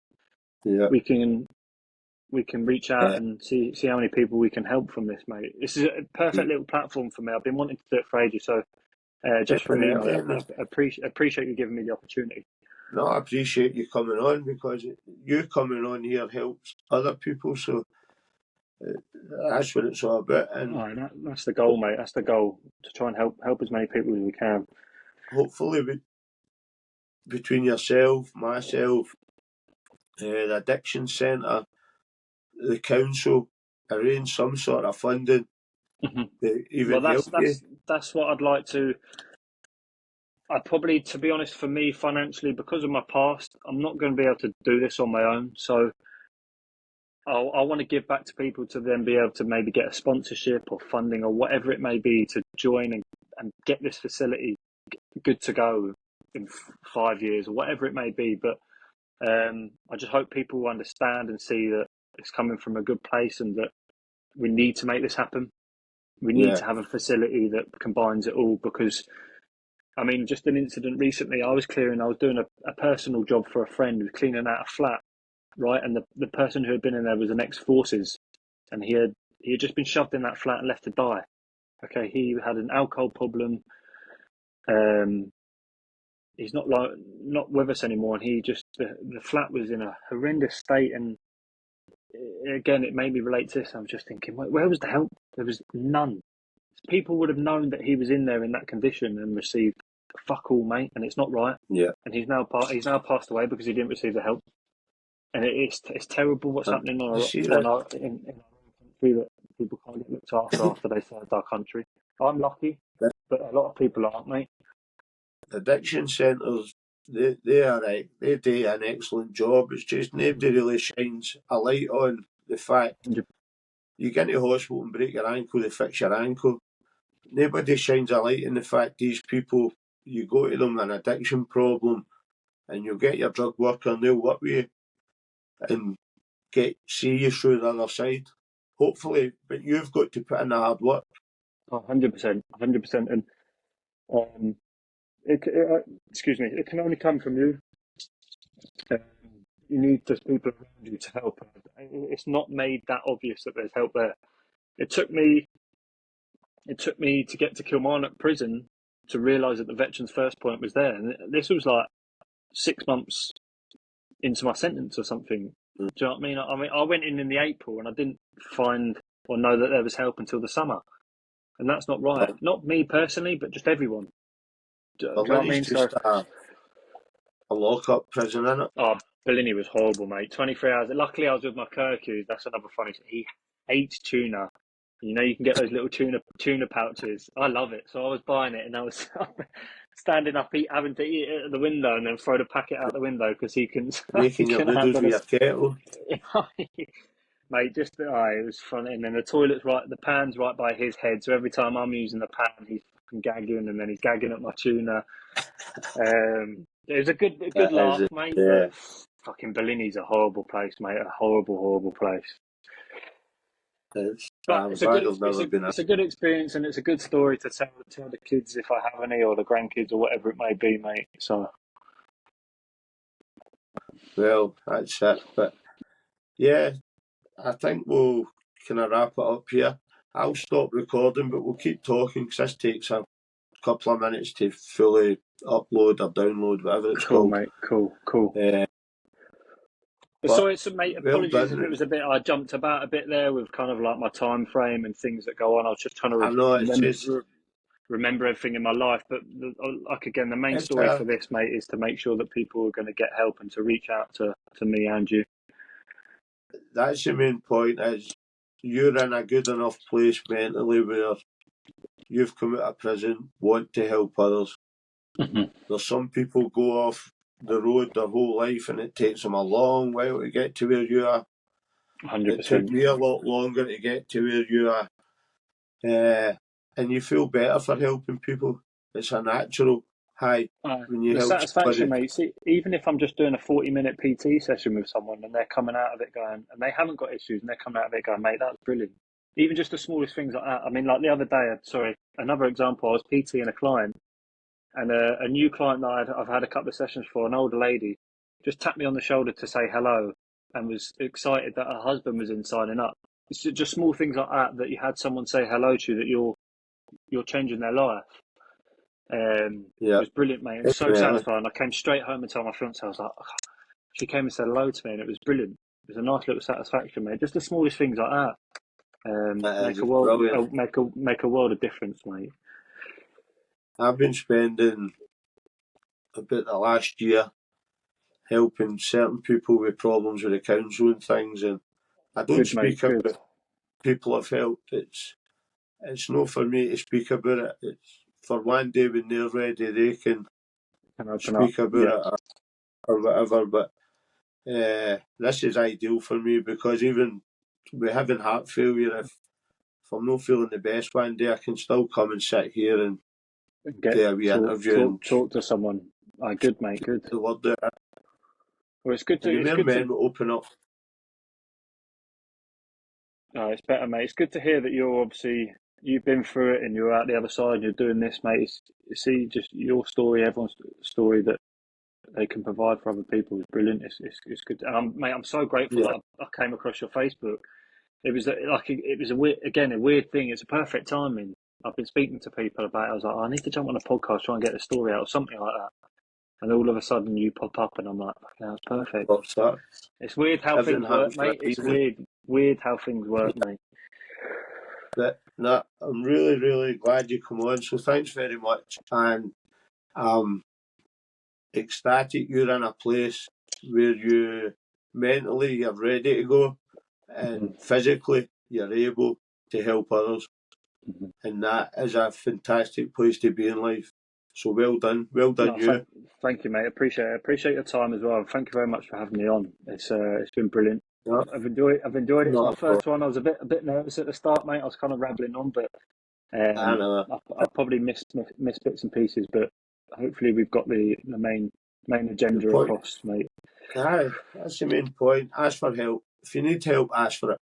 yeah, we can reach out yeah, and see how many people we can help from this, mate. This is a perfect little platform for me. I've been wanting to do it for ages, so just from me, mate, definitely. I appreciate you giving me the opportunity. No, I appreciate you coming on, because you coming on here helps other people. So that's what it's all about. All And right, that's the goal, mate. That's the goal, to try and help as many people as we can. hopefully, between yourself, myself, the addiction centre, the council, arrange some sort of funding to Well, even help you. that's what I'd like to. I probably, to be honest, for me financially, because of my past, I'm not going to be able to do this on my own. So I want to give back to people to then be able to maybe get a sponsorship or funding or whatever it may be to join and get this facility good to go in 5 years or whatever it may be. But I just hope people understand and see that it's coming from a good place, and that we need to make this happen. We need Yeah, to have a facility that combines it all, because I mean, just an incident recently, I was doing a personal job for a friend who was cleaning out a flat, right? And the person who had been in there was an ex-forces, and he had just been shoved in that flat and left to die. Okay, he had an alcohol problem. He's not with us anymore, and he just the flat was in a horrendous state. And again, it made me relate to this. I was just thinking, where was the help? There was none. People would have known that he was in there in that condition and received fuck all, mate, and it's not right. Yeah. And he's now passed away because he didn't receive the help. And it's terrible what's happening in our country, that people can't get looked after they served our country. I'm lucky, but a lot of people aren't, mate. Addiction centres, they are right. They do an excellent job. It's just nobody really shines a light on the fact you get into hospital and break your ankle, they fix your ankle. Nobody shines a light on the fact these people, you go to them with an addiction problem and you'll get your drug worker and they'll work with you and see you through the other side. Hopefully, but you've got to put in the hard work. 100%, 100%. And excuse me, it can only come from you. You need just people around you to help. It's not made that obvious that there's help there. It took me to get to Kilmarnock prison to realise that the Veterans First Point was there. And this was like 6 months into my sentence or something. Do you know what I mean? I went in the April and I didn't find or know that there was help until the summer. And that's not right. Not me personally, but just everyone. Do you know what I mean? Just a lock-up prison, innit? Oh, Bellini was horrible, mate. 23 hours. Luckily, I was with my curfew. That's another funny thing. He hates tuna. You know, you can get those little tuna pouches. I love it. So I was buying it and I was standing up, having to eat it at the window and then throw the packet out the window because he can Making your noodles with your kettle. Mate, it was funny. And then the pan's right by his head. So every time I'm using the pan, he's fucking gagging and then he's gagging at my tuna. It was a good laugh, mate. Yeah. But fucking Bellini's a horrible place, mate. A horrible, horrible place. But it's a good experience and it's a good story to tell the kids if I have any, or the grandkids or whatever it may be, mate. So. Well, that's it. But yeah, I think we'll kind of wrap it up here. I'll stop recording, but we'll keep talking because this takes a couple of minutes to fully upload or download, whatever it's called. Mate. Cool. Sorry, mate, apologies if it was I jumped about a bit there with kind of like my time frame and things that go on. I was just trying to remember everything in my life. But like again, the main story for this, mate, is to make sure that people are going to get help and to reach out to me and you. That's the main point, is you're in a good enough place mentally where you've come out of prison, want to help others. Mm-hmm. There's some people go off the road their whole life and it takes them a long while to get to where you are. 100%. It took me a lot longer to get to where you are. And you feel better for helping people. It's a natural high when you help satisfaction, somebody. mate. See, even if I'm just doing a 40-minute PT session with someone and they're coming out of it going, and they haven't got issues, and they're coming out of it going, mate, that's brilliant. Even just the smallest things like that. I mean, like the other day, another example, I was PTing a client, and a new client that I've had a couple of sessions for, an older lady, just tapped me on the shoulder to say hello and was excited that her husband was in signing up. It's just small things like that you had someone say hello to, that you're changing their life. It was brilliant, mate. It was so satisfying. I came straight home and told my fiance, I was like, she came and said hello to me, and it was brilliant. It was a nice little satisfaction, mate. Just the smallest things like that make a world of difference, mate. I've been spending about the last year helping certain people with problems with the council and things, and I don't speak about people I've helped. It's not for me to speak about it. It's for one day when they're ready, they can speak about it or whatever. But this is ideal for me because even with having heart failure, if I'm not feeling the best one day, I can still come and sit here and do a wee interview and talk to someone. Good, mate. Good. The word there. Well, it's good to. It's good to open up. No, it's better, mate. It's good to hear that you've been through it and you're out the other side and you're doing this, mate. See, just your story, everyone's story, that they can provide for other people is brilliant. It's good, and I'm so grateful that I came across your Facebook. It was a weird thing. It's a perfect timing. I've been speaking to people about it. I was like, I need to jump on a podcast, try and get the story out, or something like that. And all of a sudden, you pop up, and I'm like, yeah, it's perfect. What's that? It's weird how Everything things work, happens for a mate. It's reason. weird how things work, mate. I'm really, really glad you come on. So thanks very much. And ecstatic you're in a place where you mentally you're ready to go and physically you're able to help others. And that is a fantastic place to be in life. So well done you. Thank you, mate. Appreciate your time as well. Thank you very much for having me on. It's been brilliant. No, I've enjoyed it. It's my not first one. I was a bit nervous at the start, mate. I was kind of rambling on, but I know. I probably missed bits and pieces, but hopefully we've got the main The agenda point. across, mate. Aye, that's the main point. Ask for help. If you need help, ask for it.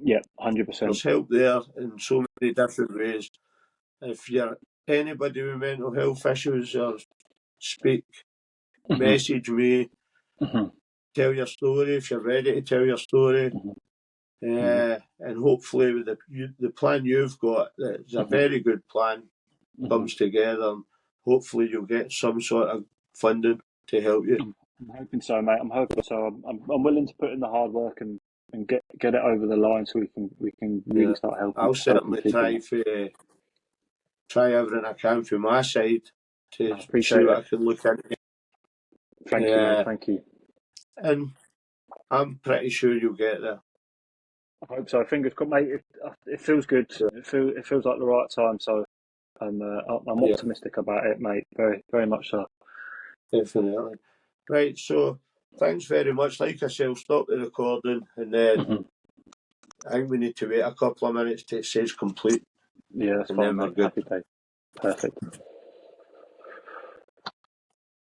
Yeah, 100%. There's help there in so many different ways. If you're anybody with mental health issues or speak, message me, tell your story if you're ready to tell your story. And hopefully with the plan you've got, it's a very good plan, comes together, and hopefully you'll get some sort of funding to help you. I'm hoping so, mate. I'm hoping so. I'm willing to put in the hard work and get it over the line so we can really start helping. I'll certainly try everything I can from my side to see what I can look into. Thank you, mate. Thank you. And I'm pretty sure you'll get there. I hope so. Fingers crossed, mate. It feels good. It feels like the right time. So I'm optimistic about it, mate. Very, very much so. Definitely. Right. So thanks very much. Like I said, I'll stop the recording, and then I think we need to wait a couple of minutes till it says complete. Yeah, that's and fine, then we're mate. good. Happy day. Perfect.